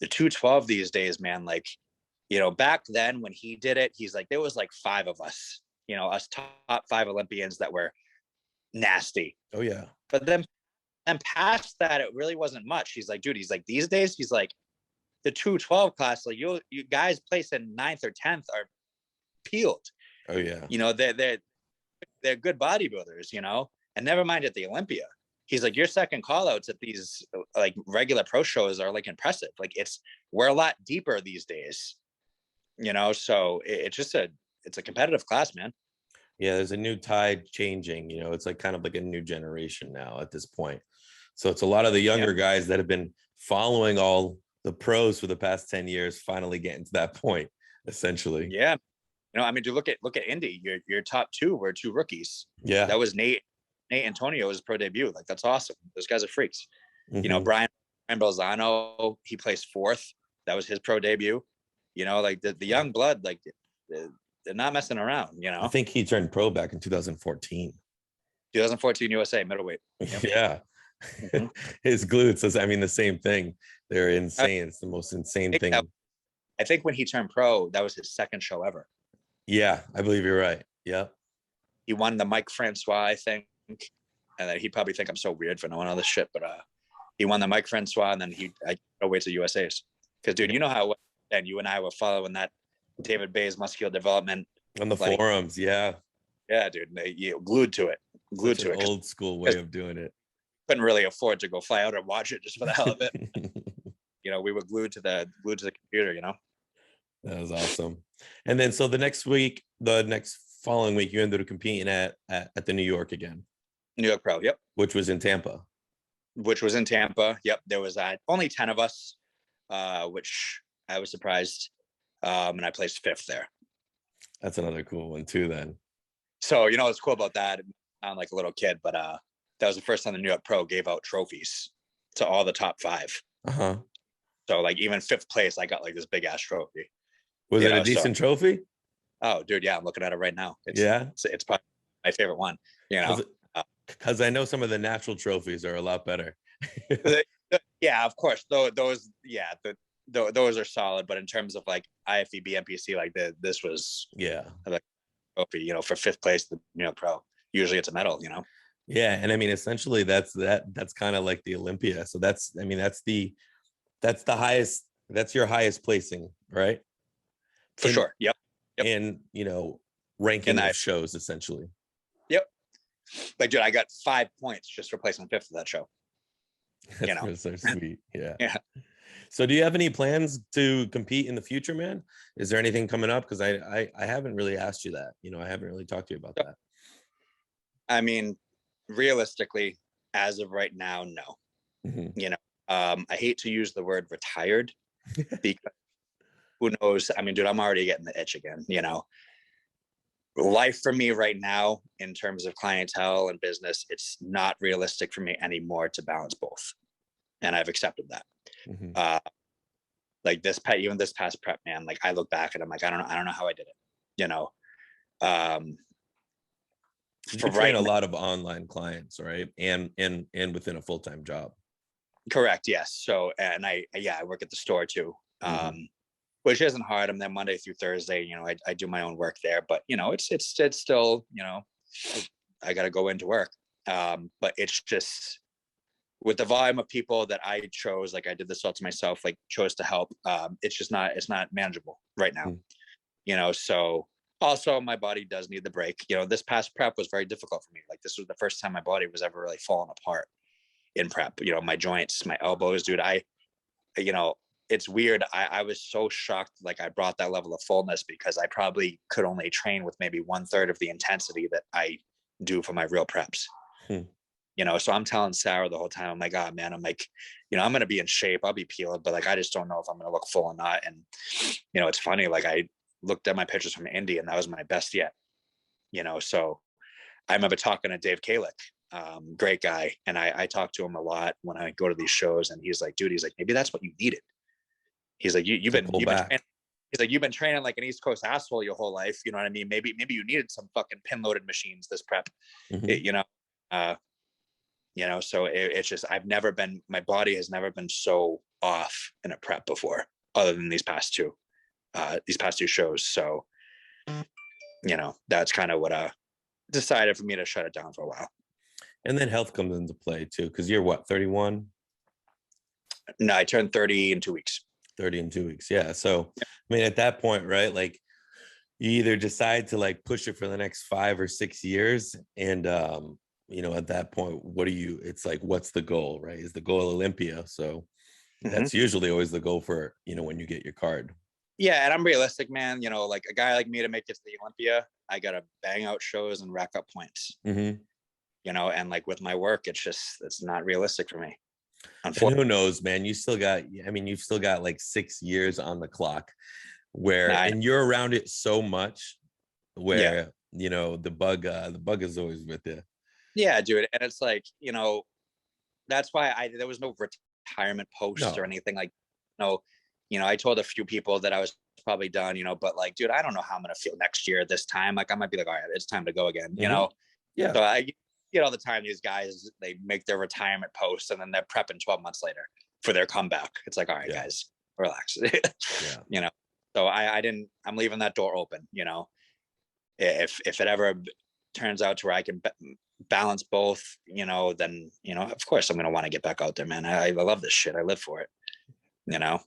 the 212 these days, man, like, back then when he did it, he's like, there was like 5 of us, us top 5 Olympians that were nasty. Oh yeah. But then and past that, it really wasn't much. He's like, dude, he's like, these days, he's like, the 212 class, like you guys place in 9th or 10th are peeled. Oh yeah. They're good bodybuilders, and never mind at the Olympia. He's like, your second call outs at these like regular pro shows are like impressive. Like we're a lot deeper these days, so it's just it's a competitive class, man. Yeah, there's a new tide changing, it's like kind of like a new generation now at this point. So it's a lot of the younger guys that have been following all the pros for the past 10 years finally getting to that point, essentially. Yeah. I mean, look at Indy. Your top 2 were 2 rookies. Yeah. That was Nate Antonio's pro debut. Like, that's awesome. Those guys are freaks. Mm-hmm. Brian Balzano, he placed 4th. That was his pro debut. Like the young blood, like they're not messing around, I think he turned pro back in 2014. 2014 USA middleweight. Yep. Yeah. Mm-hmm. His glutes, the same thing. They're insane. It's the most insane thing. I think when he turned pro, that was his 2nd show ever. Yeah, I believe you're right. Yeah. He won the Mike Francois, I think. And he'd probably think I'm so weird for knowing all this shit, but he won the Mike Francois, and then I wait to USA's. Because, dude, you know how and you and I were following that David Bay's muscular development on the forums. Yeah. Yeah, dude. Glued to it. Such an old school way of doing it. Couldn't really afford to go fly out and watch it just for the hell of it. We were glued to the computer, That was awesome. And then so the next following week, you ended up competing at the New York again. New York Pro, yep. Which was in Tampa. Yep. There was only 10 of us, which I was surprised. And I placed 5th there. That's another cool one too, then. So, what's cool about that, I'm like a little kid, but that was the first time the New York Pro gave out trophies to all the top 5. Uh-huh. So like even 5th place, I got like this big ass trophy. Was it a decent trophy? Oh, dude, yeah, I'm looking at it right now. It's probably my favorite one. Because I know some of the natural trophies are a lot better. Yeah, of course. Those are solid. But in terms of like Ifbb, NPC, like this was like trophy. For 5th place, the Pro. Usually it's a medal. Yeah, and essentially that's kind of like the Olympia. So that's the highest. That's your highest placing, right? For sure. Yep. And ranking of shows essentially. Yep. Like, dude, I got 5 points just for placing 5th of that show. That's so sweet. Yeah. Yeah. So do you have any plans to compete in the future, man? Is there anything coming up? Because I haven't really asked you that. I haven't really talked to you about that. I mean, realistically, as of right now, no. Mm-hmm. I hate to use the word retired because who knows? I mean, dude, I'm already getting the itch again. Life for me right now, in terms of clientele and business, it's not realistic for me anymore to balance both, and I've accepted that. Mm-hmm. Like this past prep, man. Like I look back and I'm like, I don't know how I did it. You train a lot of online clients, right? And within a full-time job. Correct. Yes. So, and I work at the store too. Mm-hmm. Which isn't hard. I'm there Monday through Thursday. I do my own work there, but it's still, I got to go into work. But it's just with the volume of people that I chose, like I did this all to myself, like chose to help. It's not manageable right now, so also my body does need the break. This past prep was very difficult for me. Like this was the first time my body was ever really falling apart in prep. My joints, my elbows, dude, it's weird. I was so shocked. Like I brought that level of fullness because I probably could only train with maybe 1/3 of the intensity that I do for my real preps. So I'm telling Sarah the whole time, I'm like, oh man, I'm like, I'm going to be in shape. I'll be peeled, but like, I just don't know if I'm going to look full or not. And, it's funny. Like I looked at my pictures from Indy and that was my best yet, so I remember talking to Dave Kalick, great guy. And I talk to him a lot when I go to these shows, and he's like, dude, he's like, maybe that's what you needed. He's like, you've been training. He's like, you've been training like an East Coast asshole your whole life. You know what I mean? Maybe you needed some fucking pin loaded machines this prep, you know, so it's just, my body has never been so off in a prep before, other than these past two shows. So, you know, that's kind of what decided for me to shut it down for a while. And then health comes into play too, because you're what, 31? No, I turned 30 in 2 weeks. 30 in 2 weeks. Yeah. So, I mean, at that point, right, like you either decide to like push it for the next 5 or 6 years. And, you know, at that point, it's like, what's the goal, right? Is the goal Olympia? So that's usually always the goal for, you know, when you get your card. Yeah. And I'm realistic, man. You know, like a guy like me, to make it to the Olympia, I got to bang out shows and rack up points, you know, and like with my work, it's not realistic for me. And who knows, man, you've still got like 6 years on the clock and you're around it so much where, you know, the bug is always with you. Yeah, dude. And it's like, you know, that's why there was no retirement post or anything like, no, you know, I told a few people that I was probably done, you know, but like, dude, I don't know how I'm going to feel next year this time. Like, I might be like, all right, it's time to go again, you know? Yeah. So I get all the time, these guys, they make their retirement post and then they're prepping 12 months later for their comeback. It's like, all right, guys, relax. You know? So I'm leaving that door open, you know, if it ever turns out to where I can balance both, you know, then, you know, of course I'm going to want to get back out there, man. I love this shit. I live for it, you know?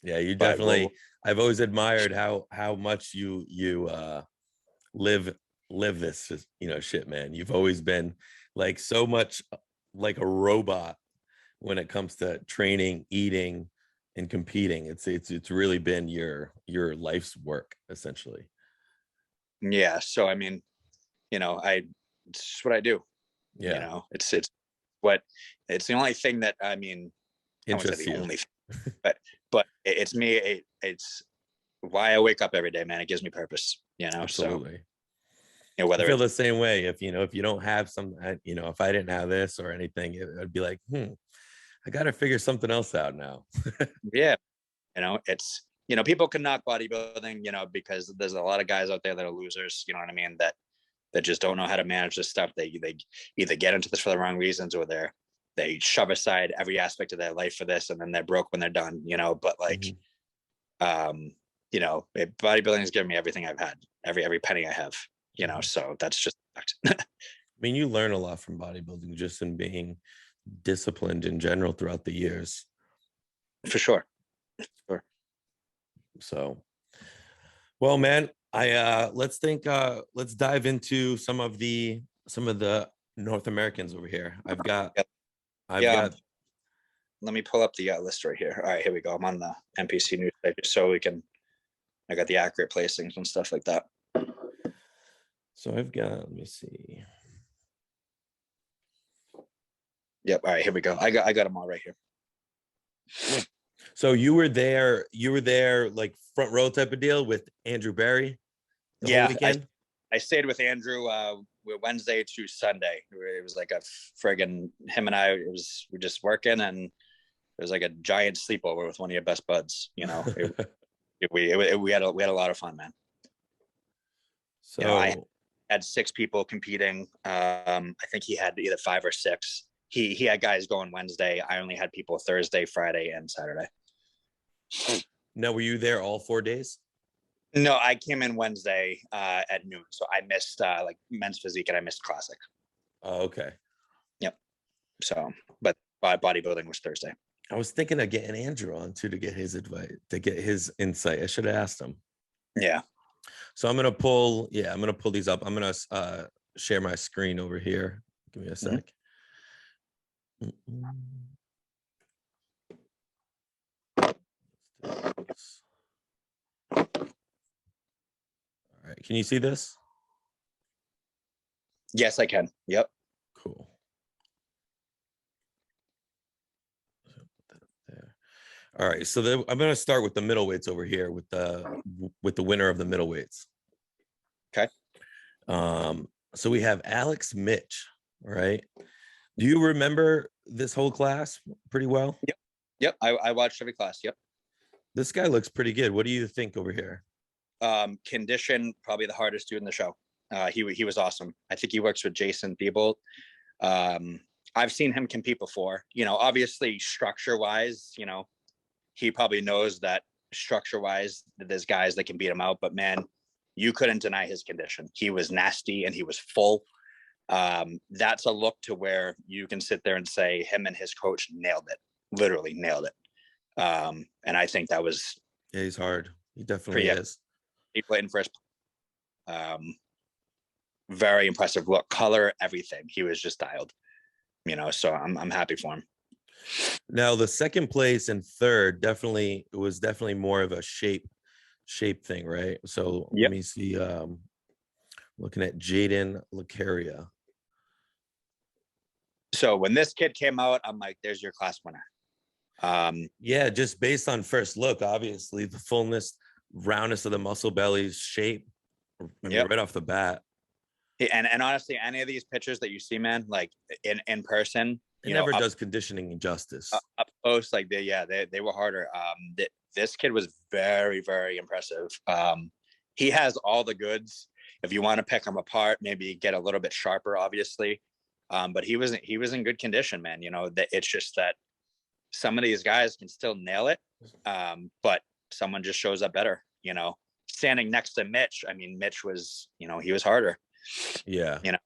Yeah. You definitely, I've always admired how much you live this, you know, shit, man. You've always been like so much like a robot when it comes to training, eating, and competing. It's really been your life's work, essentially. Yeah. So I mean, you know, it's what I do. Yeah. You know, it's the only thing that, I mean, interests you. Only thing, but it's me. It's why I wake up every day, man. It gives me purpose, you know? Absolutely. So, you know, whether I feel the same way. If you don't have some, you know, if I didn't have this or anything, I'd be like, I got to figure something else out now. Yeah. You know, it's, you know, people can knock bodybuilding, you know, because there's a lot of guys out there that are losers, you know what I mean? That just don't know how to manage this stuff. They either get into this for the wrong reasons, or they shove aside every aspect of their life for this, and then they're broke when they're done, you know? But like, you know, bodybuilding has given me everything I've had, every penny I have, you know, so that's just I mean, you learn a lot from bodybuilding just in being disciplined in general throughout the years. For sure. So, well, man, let's dive into some of the North Americans over here. I've got let me pull up the list right here. All right, here we go. I'm on the NPC News page, so I got the accurate placings and stuff like that. So let me see. Yep. All right, here we go. I got them all right here. So you were there like front row type of deal with Andrew Barry the whole weekend? I stayed with Andrew Wednesday to Sunday. It was like a friggin' him and I, we're just working, and it was like a giant sleepover with one of your best buds, you know. We had a lot of fun, man. So, you know, I had 6 people competing. I think he had either 5 or 6. He had guys going Wednesday. I only had people Thursday, Friday, and Saturday. Now, were you there all 4 days? No, I came in Wednesday at noon, so I missed like men's physique, and I missed classic. Oh, okay. Yep. So, but bodybuilding was Thursday. I was thinking of getting Andrew on too, to get his advice, to get his insight. I should have asked him. Yeah. So I'm gonna pull these up. I'm gonna share my screen over here. Give me a sec. All right, can you see this? Yes, I can. Yep. Cool. All right, so I'm going to start with the middleweights over here with the winner of the middleweights. Okay. So we have Alex Mitch, right? Do you remember this whole class pretty well? Yep. Yep. I watched every class. Yep. This guy looks pretty good. What do you think over here? Condition, probably the hardest dude in the show. He was awesome. I think he works with Jason Thiebold. I've seen him compete before. You know, obviously structure wise, you know, he probably knows that structure wise, there's guys that can beat him out. But man, you couldn't deny his condition. He was nasty and he was full. That's a look to where you can sit there and say him and his coach nailed it, literally nailed it. And I think that was, yeah, he's hard. He definitely is. He played in first. Very impressive look, color, everything. He was just dialed, you know. So I'm happy for him. Now the second place and third was definitely more of a shape thing, right? So Yep. let me see. Looking at Jaden Lucaria. So when this kid came out, I'm like, there's your class winner. Yeah, just based on first look, obviously the fullness, roundness of the muscle belly's shape. I mean, Yep. right off the bat. And honestly, any of these pictures that you see, man, like in person, it never does conditioning justice. Up close, like they were harder. This kid was very, very impressive. He has all the goods. If you want to pick him apart, maybe get a little bit sharper, obviously. But he was in good condition, man. You know, that it's just that some of these guys can still nail it, but someone just shows up better. You know, standing next to Mitch, I mean, Mitch was, you know, he was harder. Yeah. You know,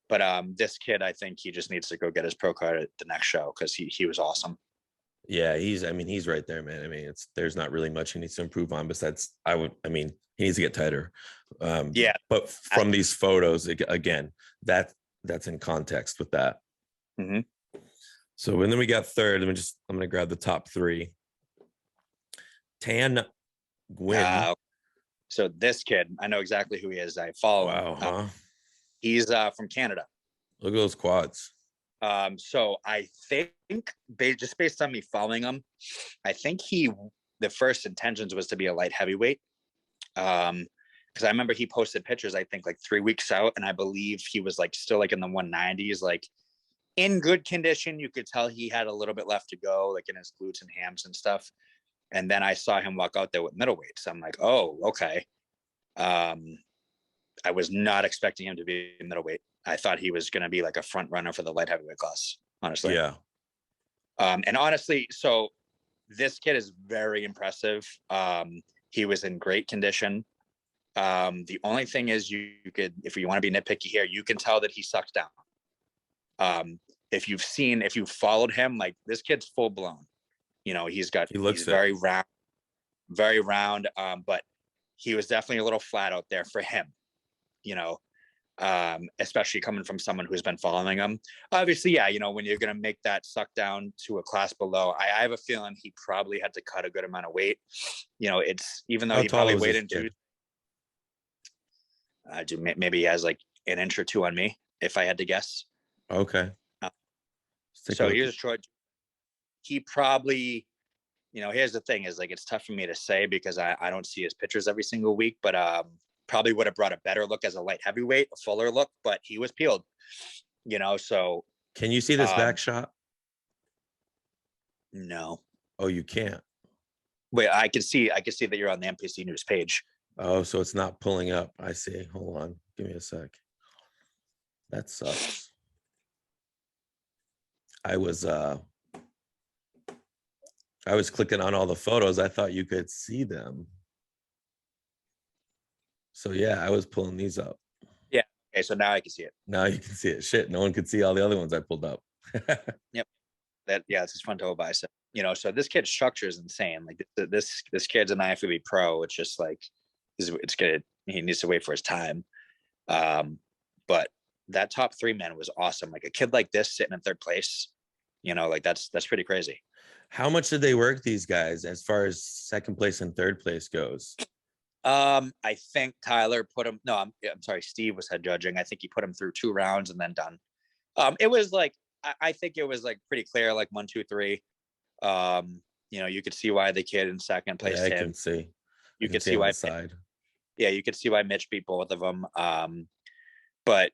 but this kid, I think he just needs to go get his pro card at the next show because he was awesome. Yeah, he's right there, man. I mean, there's not really much he needs to improve on besides he needs to get tighter. Yeah. But from these photos, again, that's in context with that. Mm-hmm. So, and then we got third. I'm going to grab the top three. Tan Gwyn. So this kid, I know exactly who he is. I follow him. Wow, huh? He's from Canada. Look at those quads. So I think just based on me following him, I think the first intentions was to be a light heavyweight. Because I remember he posted pictures, I think like 3 weeks out, and I believe he was like still like in the 190s, like in good condition. You could tell he had a little bit left to go, like in his glutes and hams and stuff. And then I saw him walk out there with middleweights. I'm like, oh, okay. I was not expecting him to be middleweight. I thought he was going to be like a front runner for the light heavyweight class, honestly. Yeah. And honestly, so this kid is very impressive. He was in great condition. The only thing is you could, if you want to be nitpicky here, you can tell that he sucks down. If you've followed him, like this kid's full blown. You know, he's very round, but he was definitely a little flat out there for him, you know, especially coming from someone who's been following him. Obviously, yeah, you know, when you're going to make that suck down to a class below, I have a feeling he probably had to cut a good amount of weight. You know, it's, even though he probably weighed into, maybe he has like an inch or two on me, if I had to guess. Okay. So here's a short. He probably, you know, here's the thing is like, it's tough for me to say because I don't see his pictures every single week, but probably would have brought a better look as a light heavyweight, a fuller look, but he was peeled, you know, so. Can you see this back shot? No. Oh, you can't? Wait, I can see that you're on the NPC News page. Oh, so it's not pulling up. I see. Hold on. Give me a sec. That sucks. I was clicking on all the photos. I thought you could see them. So yeah, I was pulling these up. Yeah. Okay. So now I can see it. Now you can see it. Shit. No one could see all the other ones I pulled up. Yep. It's just fun to go by. So, you know, so this kid's structure is insane. Like this kid's an Ifbb pro. It's just like, it's good. He needs to wait for his time. But that top three, man, was awesome. Like a kid like this sitting in third place, you know, like that's pretty crazy. How much did they work, these guys, as far as second place and third place goes? I think Tyler put him. No, I'm sorry. Steve was head judging. I think he put him through 2 rounds and then done. It was like, I think it was like pretty clear, like 1, 2, 3. You know, you could see why the kid in second place. Yeah, I can see. You could see why. Side. Yeah, you could see why Mitch beat both of them. But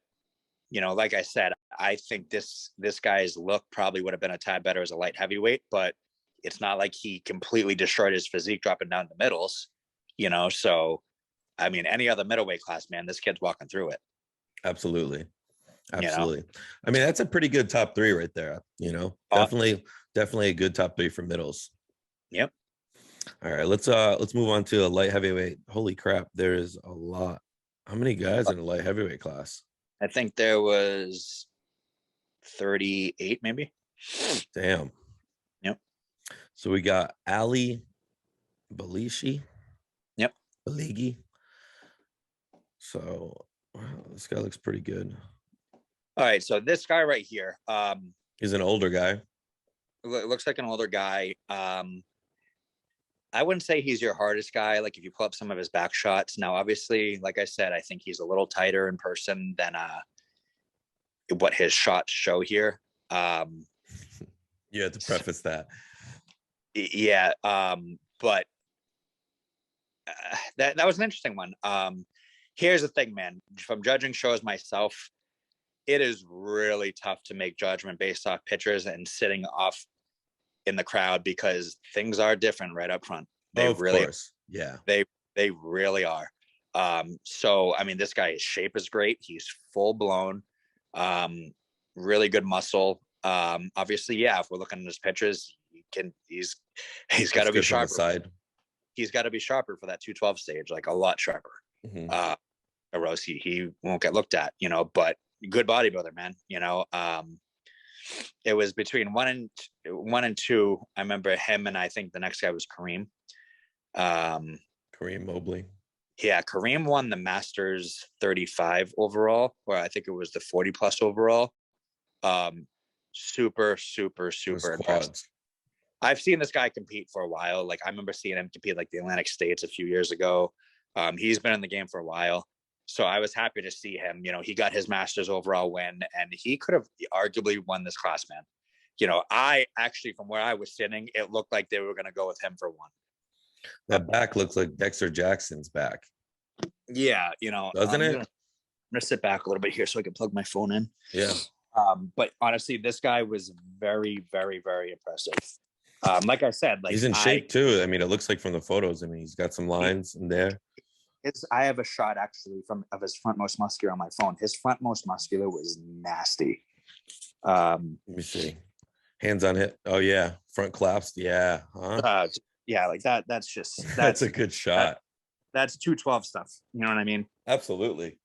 like I said, I think this guy's look probably would have been a tad better as a light heavyweight, but it's not like he completely destroyed his physique dropping down the middles, so I mean, any other middleweight class, man, this kid's walking through it. Absolutely. Absolutely. I mean, that's a pretty good top three right there. Definitely a good top three for middles. Yep. All right, let's move on to a light heavyweight. Holy crap, there is a lot. How many guys in a light heavyweight class? I think there was 38, maybe. Damn. Yep. So we got Ali Balishi. Yep. Baligi. So wow, this guy looks pretty good. All right, so this guy right here, he's an older guy. Looks like an older guy. I wouldn't say he's your hardest guy. Like if you pull up some of his back shots. Now, obviously, like I said, I think he's a little tighter in person than what his shots show here. You had to preface that. Yeah, but that was an interesting one. Here's the thing, man. From judging shows myself, it is really tough to make judgment based off pictures and sitting off in the crowd because things are different right up front. They really, yeah, they really are. So I mean, this guy's shape is great. He's full blown, really good muscle. Obviously, yeah. If we're looking at his pictures, he's got to be sharper. Side. He's got to be sharper for that 212 stage, like a lot sharper. Mm-hmm. Or else he won't get looked at, but good bodybuilder, man. It was between one and two. I remember him, and I think the next guy was Kareem. Kareem Mobley. Yeah, Kareem won the Masters 35 overall, or I think it was the 40 plus overall. Super impressive. I've seen this guy compete for a while. Like I remember seeing him compete like the Atlantic States a few years ago. He's been in the game for a while. So I was happy to see him. He got his Masters overall win, and he could have arguably won this class, man. I actually, from where I was sitting, it looked like they were going to go with him for one. That back looks like Dexter Jackson's back. Yeah, doesn't it? I'm gonna sit back a little bit here so I can plug my phone in. Yeah. But honestly, this guy was very, very, very impressive. Like I said, like he's in shape too. I mean, it looks like from the photos. I mean, he's got some lines in there. I have a shot actually of his frontmost muscular on my phone. His frontmost muscular was nasty. Let me see. Hands on hip. Oh yeah, front collapsed. Yeah. Huh? Yeah, like that. That's a good shot. That's 212 stuff. You know what I mean? Absolutely.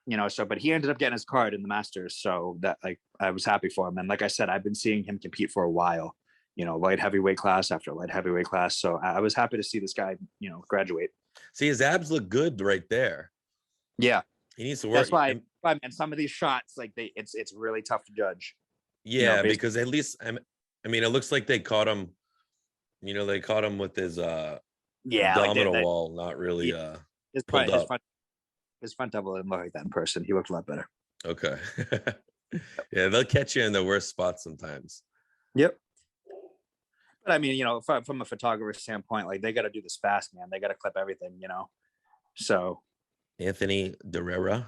But he ended up getting his card in the Masters, so that like I was happy for him. And like I said, I've been seeing him compete for a while. Light heavyweight class after light heavyweight class. So I was happy to see this guy, graduate. See, his abs look good right there. Yeah, he needs to work. That's why. And some of these shots, like it's really tough to judge. Yeah, because at least I mean, it looks like they caught him. They caught him with his abdominal wall, not really his front double didn't look like that in person. He looked a lot better. Okay. Yeah, they'll catch you in the worst spots sometimes. Yep. But I mean, from a photographer standpoint, like they got to do this fast, man. They got to clip everything, So Anthony Derrera.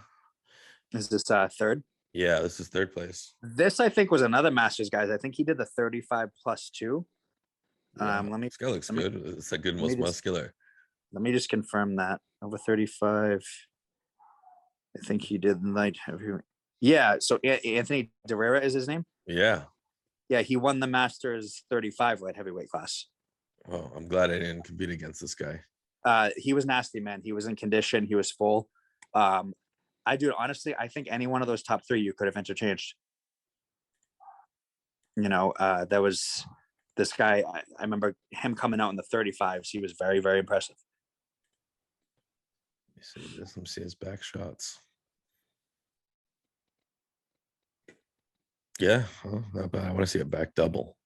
Is this third? Yeah, this is third place. This I think was another Masters, guys. I think he did the 35 plus 2. Yeah, this guy looks good. It's a good most muscular. Let me just confirm that. Over 35. I think he did light heavyweight. Yeah, so Anthony Derrera is his name? Yeah. Yeah, he won the Masters 35 light heavyweight class. Oh, I'm glad I didn't compete against this guy. He was nasty, man. He was in condition. He was full. Honestly, I think any one of those top 3 you could have interchanged. There was this guy. I remember him coming out in the 35s. He was very, very impressive. Let me see his back shots. Yeah, not bad. I want to see a back double.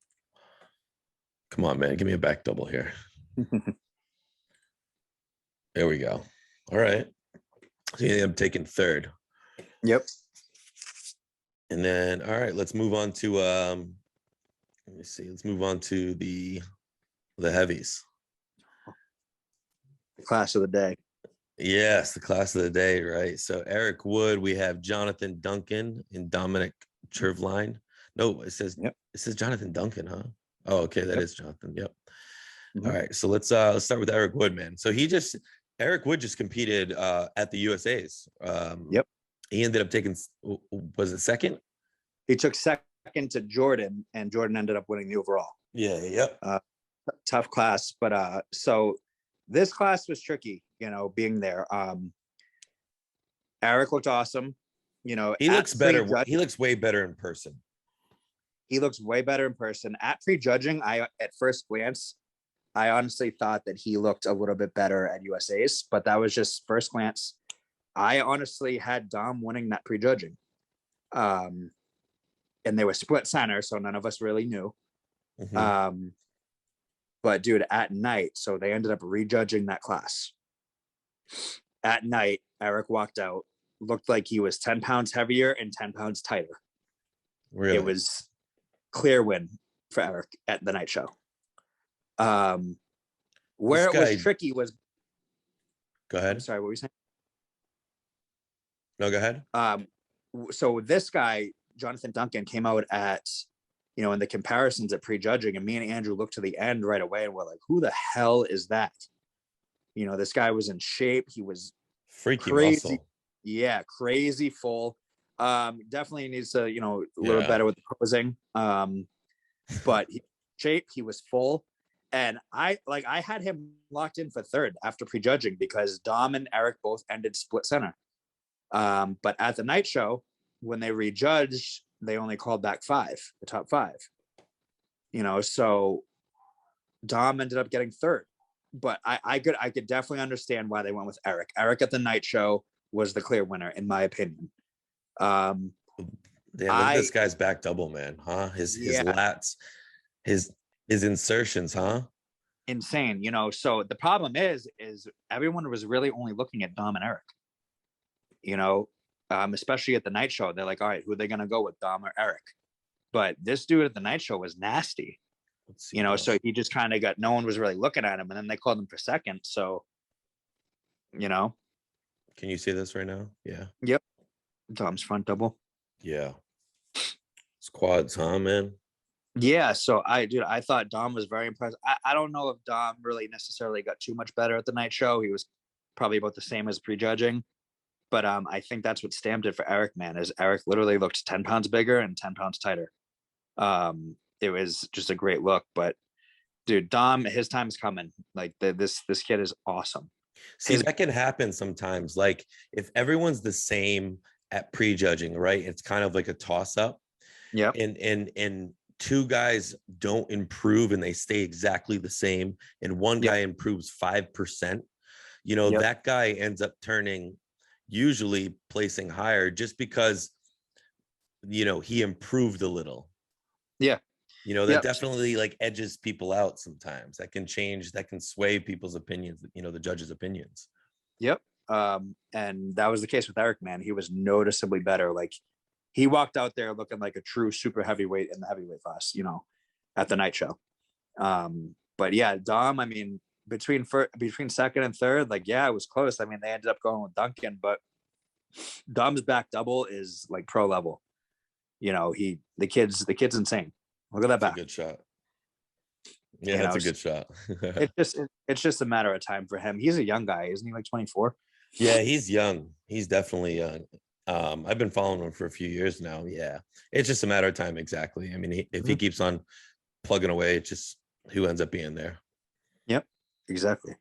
Come on, man. Give me a back double here. There we go. All right. So I'm taking third. Yep. And then, all right, let's move on to, let me see. Let's move on to the heavies. The class of the day. Yes, the class of the day, right? So Eric Wood, we have Jonathan Duncan and Dominic Chervline. No, Yep. it says Jonathan Duncan, huh? Oh, okay, that Yep. is Jonathan. Yep. All Mhm. right, so let's start with Eric Wood, man. So Eric Wood just competed at the USA's. Yep. He ended up taking, was it second? He took second to Jordan, and Jordan ended up winning the overall. Yeah, yep. Tough class, but so this class was tricky, being there. Eric looked awesome, He at looks better. prejudging. He looks way better in person. He looks way better in person. At prejudging, at first glance, I honestly thought that he looked a little bit better at USA's, but that was just first glance. I honestly had Dom winning that prejudging. And they were split center, so none of us really knew. Mhm. But dude, at night, so they ended up rejudging that class. At night, Eric walked out, looked like he was 10 pounds heavier and 10 pounds tighter. Really? It was clear win for Eric at the night show. Where This it was guy, tricky was, go I'm ahead. sorry, what were you saying? No, go ahead. So this guy, Jonathan Duncan, came out at, in the comparisons at prejudging, and me and Andrew looked to the end right away and we're like, who the hell is that? This guy was in shape. He was Freaky crazy. muscle. Yeah, crazy full. Definitely needs to, a little Yeah. better with the posing. But he was full. And I had him locked in for third after prejudging because Dom and Eric both ended split center. But at the night show, when they rejudged, they only called back the top five. So Dom ended up getting third. But I could definitely understand why they went with Eric. Eric at the night show was the clear winner, in my opinion. Damn, look at this guy's back double, man. Huh? His lats, his insertions, huh? Insane. So the problem is everyone was really only looking at Dom and Eric. Especially at the night show. They're like, all right, who are they gonna go with, Dom or Eric? But this dude at the night show was nasty. So he just kind of no one was really looking at him, and then they called him for second. So, can you see this right now? Yeah. Yep. Dom's front double. Yeah. Squads, huh, man? Yeah. So I thought Dom was very impressive. I don't know if Dom really necessarily got too much better at the night show. He was probably about the same as prejudging. But I think that's what stamped it for Eric, man, is Eric literally looked 10 pounds bigger and 10 pounds tighter. It was just a great look. But dude, Dom, his time's coming. Like this kid is awesome. See, that can happen sometimes. Like if everyone's the same at prejudging, right? It's kind of like a toss-up. Yeah. And two guys don't improve and they stay exactly the same, and one guy improves 5%. That guy ends up usually placing higher just because he improved a little. Yeah. That definitely like edges people out sometimes. That can sway people's opinions, the judges' opinions. Yep. And that was the case with Eric, man. He was noticeably better. Like he walked out there looking like a true super heavyweight in the heavyweight class, at the night show. But yeah, Dom, I mean, between second and third, like, yeah, it was close. I mean, they ended up going with Duncan, but Dom's back double is like pro level. The kid's insane. Look at that back. A good shot. Yeah, that's a good shot. It's just a matter of time for him. He's a young guy, isn't he? Like 24. Yeah, he's young. He's definitely young. I've been following him for a few years now. Yeah, it's just a matter of time. Exactly. I mean, if he keeps on plugging away, it's just who ends up being there. Yep, exactly.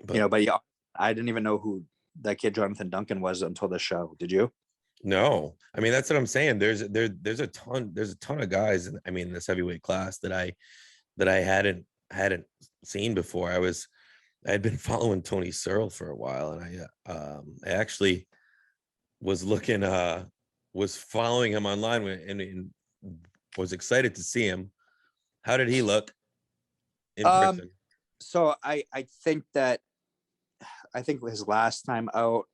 But yeah, I didn't even know who that kid Jonathan Duncan was until the show. Did you? No, I mean that's what I'm saying. There's a ton of guys. I mean, this heavyweight class that I hadn't seen before. I had been following Tony Searle for a while, and I actually was following him online and was excited to see him. How did he look in person? So I think his last time out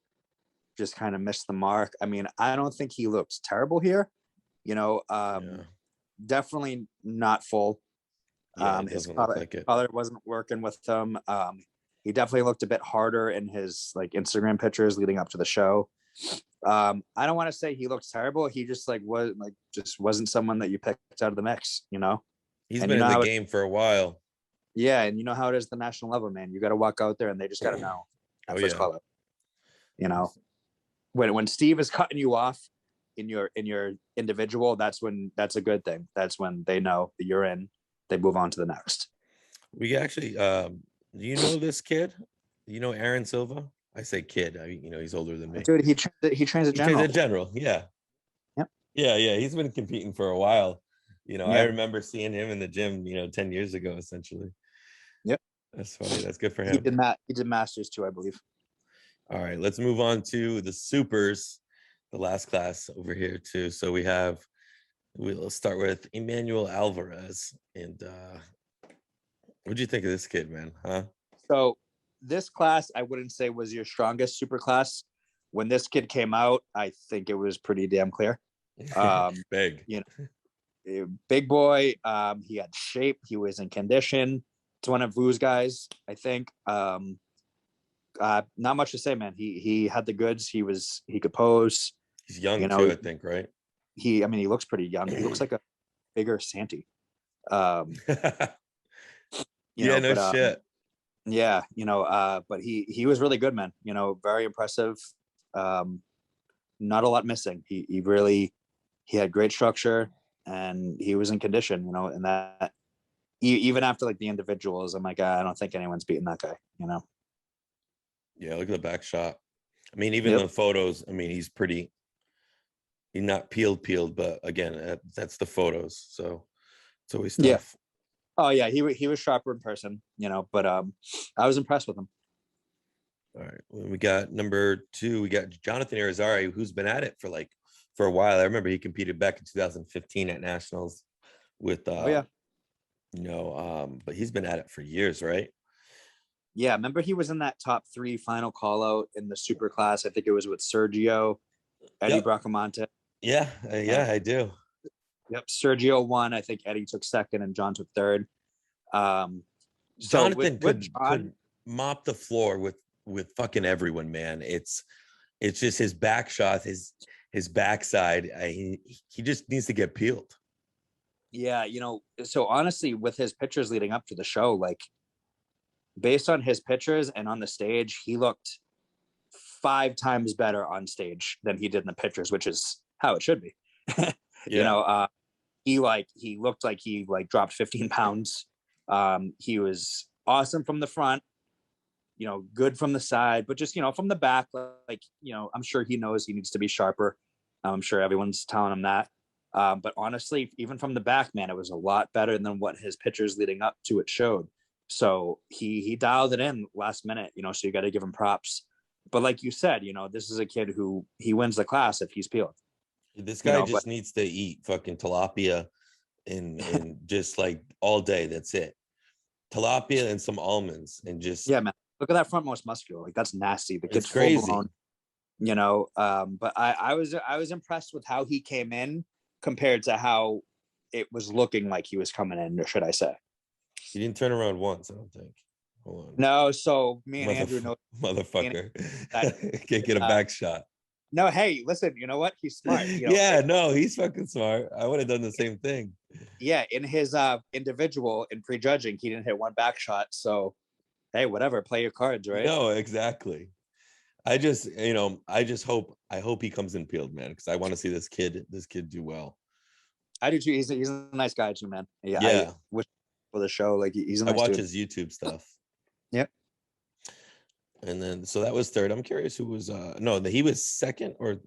just kind of missed the mark. I mean, I don't think he looks terrible here. Definitely not full. His color wasn't working with him. He definitely looked a bit harder in his like Instagram pictures leading up to the show. I don't want to say he looked terrible. He just like wasn't someone that you picked out of the mix, you know. He's And been you know in the how game for a while. yeah, and you know how it is at the national level, man. You got to walk out there and they just got to know at Oh first yeah. call up. You know, when Steve is cutting you off in your individual, that's a good thing. That's when they know that you're in. They move on to the next. We actually, do you know this kid? You know Aaron Silva? I say kid. He's older than me. Dude, he trains a He trains general. at General. Yeah. Yep. Yeah. He's been competing for a while. I Yeah. remember seeing him in the gym, 10 years ago, essentially. Yep. That's funny. That's good for He him. did masters too, I believe. All right, let's move on to the supers, the last class over here too. So we'll start with Emmanuel Alvarez. And what'd you think of this kid, man? Huh? So this class, I wouldn't say was your strongest super class. When this kid came out, I think it was pretty damn clear. Big. Big boy. He had shape. He was in condition. It's one of Vu's guys, I think. Not much to say, man. He had the goods. He could pose. He's young too, I think, right? He looks pretty young. He looks like a bigger Santi. Shit. Yeah, but he was really good, man. Very impressive. Not a lot missing. He had great structure and he was in condition, and that even after like the individuals, I'm like, I don't think anyone's beating that guy, Yeah, look at the back shot. I mean, even the photos, he's not peeled, but again, that's the photos. So it's always tough. Yeah. Oh yeah, he was sharper in person, but I was impressed with him. All right. We got number 2, we got Jonathan Irizarry, who's been at it for a while. I remember he competed back in 2015 at Nationals with but he's been at it for years, right? Yeah, remember he was in that top 3 final call out in the super class. I think it was with Sergio, Eddie Bracamonte. Yeah, I do. Yep, Sergio won. I think Eddie took second and John took third. Jonathan could mop the floor with fucking everyone, man. It's just his back shot, his backside. He just needs to get peeled. Yeah, so honestly, with his pictures leading up to the show, like based on his pictures and on the stage, he looked 5 times better on stage than he did in the pictures, which is how it should be. Yeah. He looked like he dropped 15 pounds. He was awesome from the front, good from the side, but just, from the back, I'm sure he knows he needs to be sharper. I'm sure everyone's telling him that. But honestly, even from the back, man, it was a lot better than what his pictures leading up to it showed. So he dialed it in last minute, so you got to give him props. But like you said, this is a kid who he wins the class if he's peeled. This guy just needs to eat fucking tilapia and just like all day. That's it. Tilapia and some almonds and just. Yeah, man. Look at that frontmost muscular. Like that's nasty. The kid's crazy. Full blown, but I was impressed with how he came in compared to how it was looking like he was coming in, or should I say? He didn't turn around once, I don't think. Hold on. No, so me and Andrew know motherfucker can't get a back shot. No, hey, listen, you know what? He's smart. He's fucking smart. I would have done the same thing. Yeah, in his individual in prejudging, he didn't hit one back shot. So, hey, whatever, play your cards, right? No, exactly. I hope he comes in peeled, man, because I want to see this kid do well. I do too. He's a nice guy too, man. Yeah. I wish for the show, like he's a nice I watch dude. his YouTube stuff. Yep. And then so that was third. I'm curious who was he was second or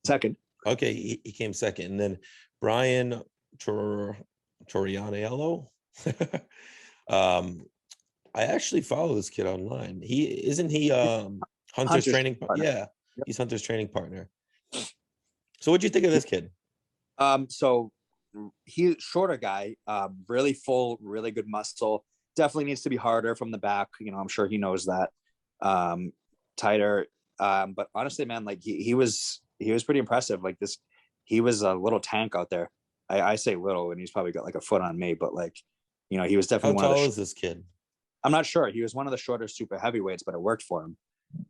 second. Okay, he came second. And then Brian Torianiello. I actually follow this kid online. He Hunter's training partner. Yeah, yep. He's Hunter's training partner. So what'd you think of this kid? So he's shorter guy, really full, really good muscle. Definitely needs to be harder from the back. I'm sure he knows that. Tighter. But honestly, man, like he was pretty impressive. Like this, he was a little tank out there. I say little, and he's probably got like a foot on me, but like, he was definitely. How tall is this kid? I'm not sure. He was one of the shorter super heavyweights, but it worked for him.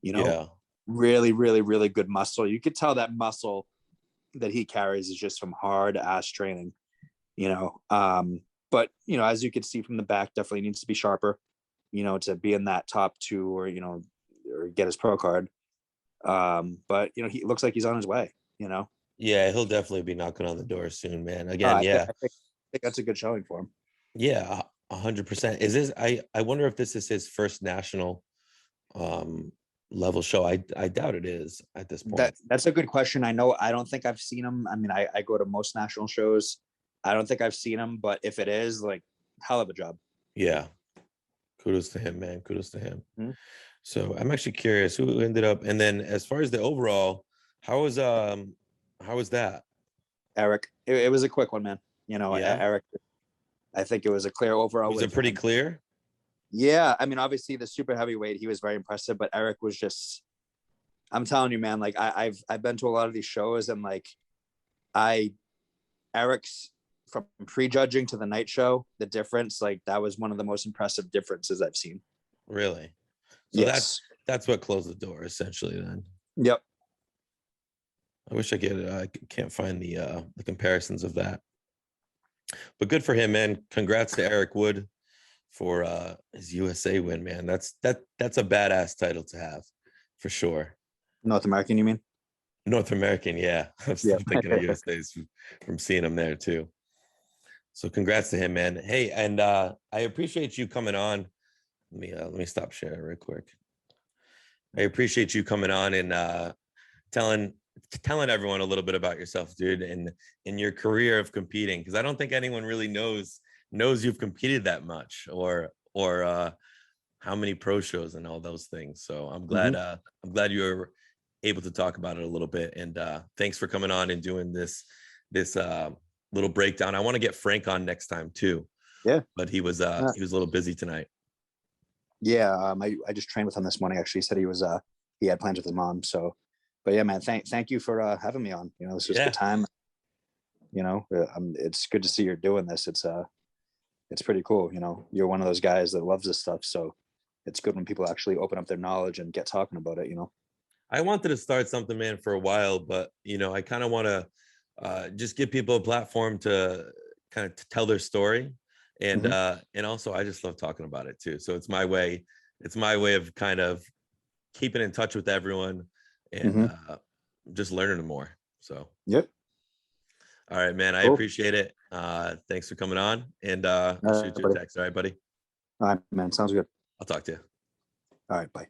You know, Yeah. really, really, really good muscle. You could tell that muscle that he carries is just from hard ass training, you know. But you know, as you could see from the back, definitely needs to be sharper, you know, to be in that top 2 or, you know, or get his pro card. But you know, he looks like he's on his way, you know. Yeah, he'll definitely be knocking on the door soon, man. Again, yeah. I think that's a good showing for him. Yeah, 100%. Is this I wonder if this is his first national level show. I doubt it is at this point. That's a good question. I don't think I've seen him. I mean, I go to most national shows. I don't think I've seen him, but if it is, like, hell of a job. Yeah. Kudos to him, man. Kudos to him. Mm-hmm. So I'm actually curious who ended up, and then as far as the overall, how was that? Eric, it was a quick one, man. You know, Yeah. Eric, I think it was a clear overall. Was it pretty clear? Yeah, I mean, obviously the super heavyweight, he was very impressive, but Eric was just, I'm telling you, man, like I've been to a lot of these shows, and like Eric's, from prejudging to the night show, the difference, like that was one of the most impressive differences I've seen. Really? So yes. that's what closed the door essentially then. Yep. I wish I could. I can't find the comparisons of that. But good for him, man. Congrats to Eric Wood for his USA win, man. That's a badass title to have, for sure. North American, you mean? North American, yeah. I'm still thinking of USA's from seeing him there too. So congrats to him, man. Hey, and I appreciate you coming on. Let me stop sharing real quick. I appreciate you coming on and telling everyone a little bit about yourself, dude, and in your career of competing, because I don't think anyone really knows you've competed that much, or how many pro shows and all those things. So I'm glad you were able to talk about it a little bit, and thanks for coming on and doing this little breakdown. I want to get Frank on next time too. Yeah, but he was a little busy tonight. Yeah, I just trained with him this morning. Actually, he said he had plans with his mom. So, but yeah, man, thank you for having me on. You know, this was a good time. You know, it's good to see you're doing this. It's pretty cool. You know, you're one of those guys that loves this stuff. So it's good when people actually open up their knowledge and get talking about it, you know. I wanted to start something, man, for a while, but you know, I kind of want to just give people a platform to kind of tell their story. And also I just love talking about it too. So it's my way of kind of keeping in touch with everyone and just learning more. So yep. All right, man. I appreciate it. Thanks for coming on, and I'll shoot you a text. All right, buddy. All right, man. Sounds good. I'll talk to you. All right, bye.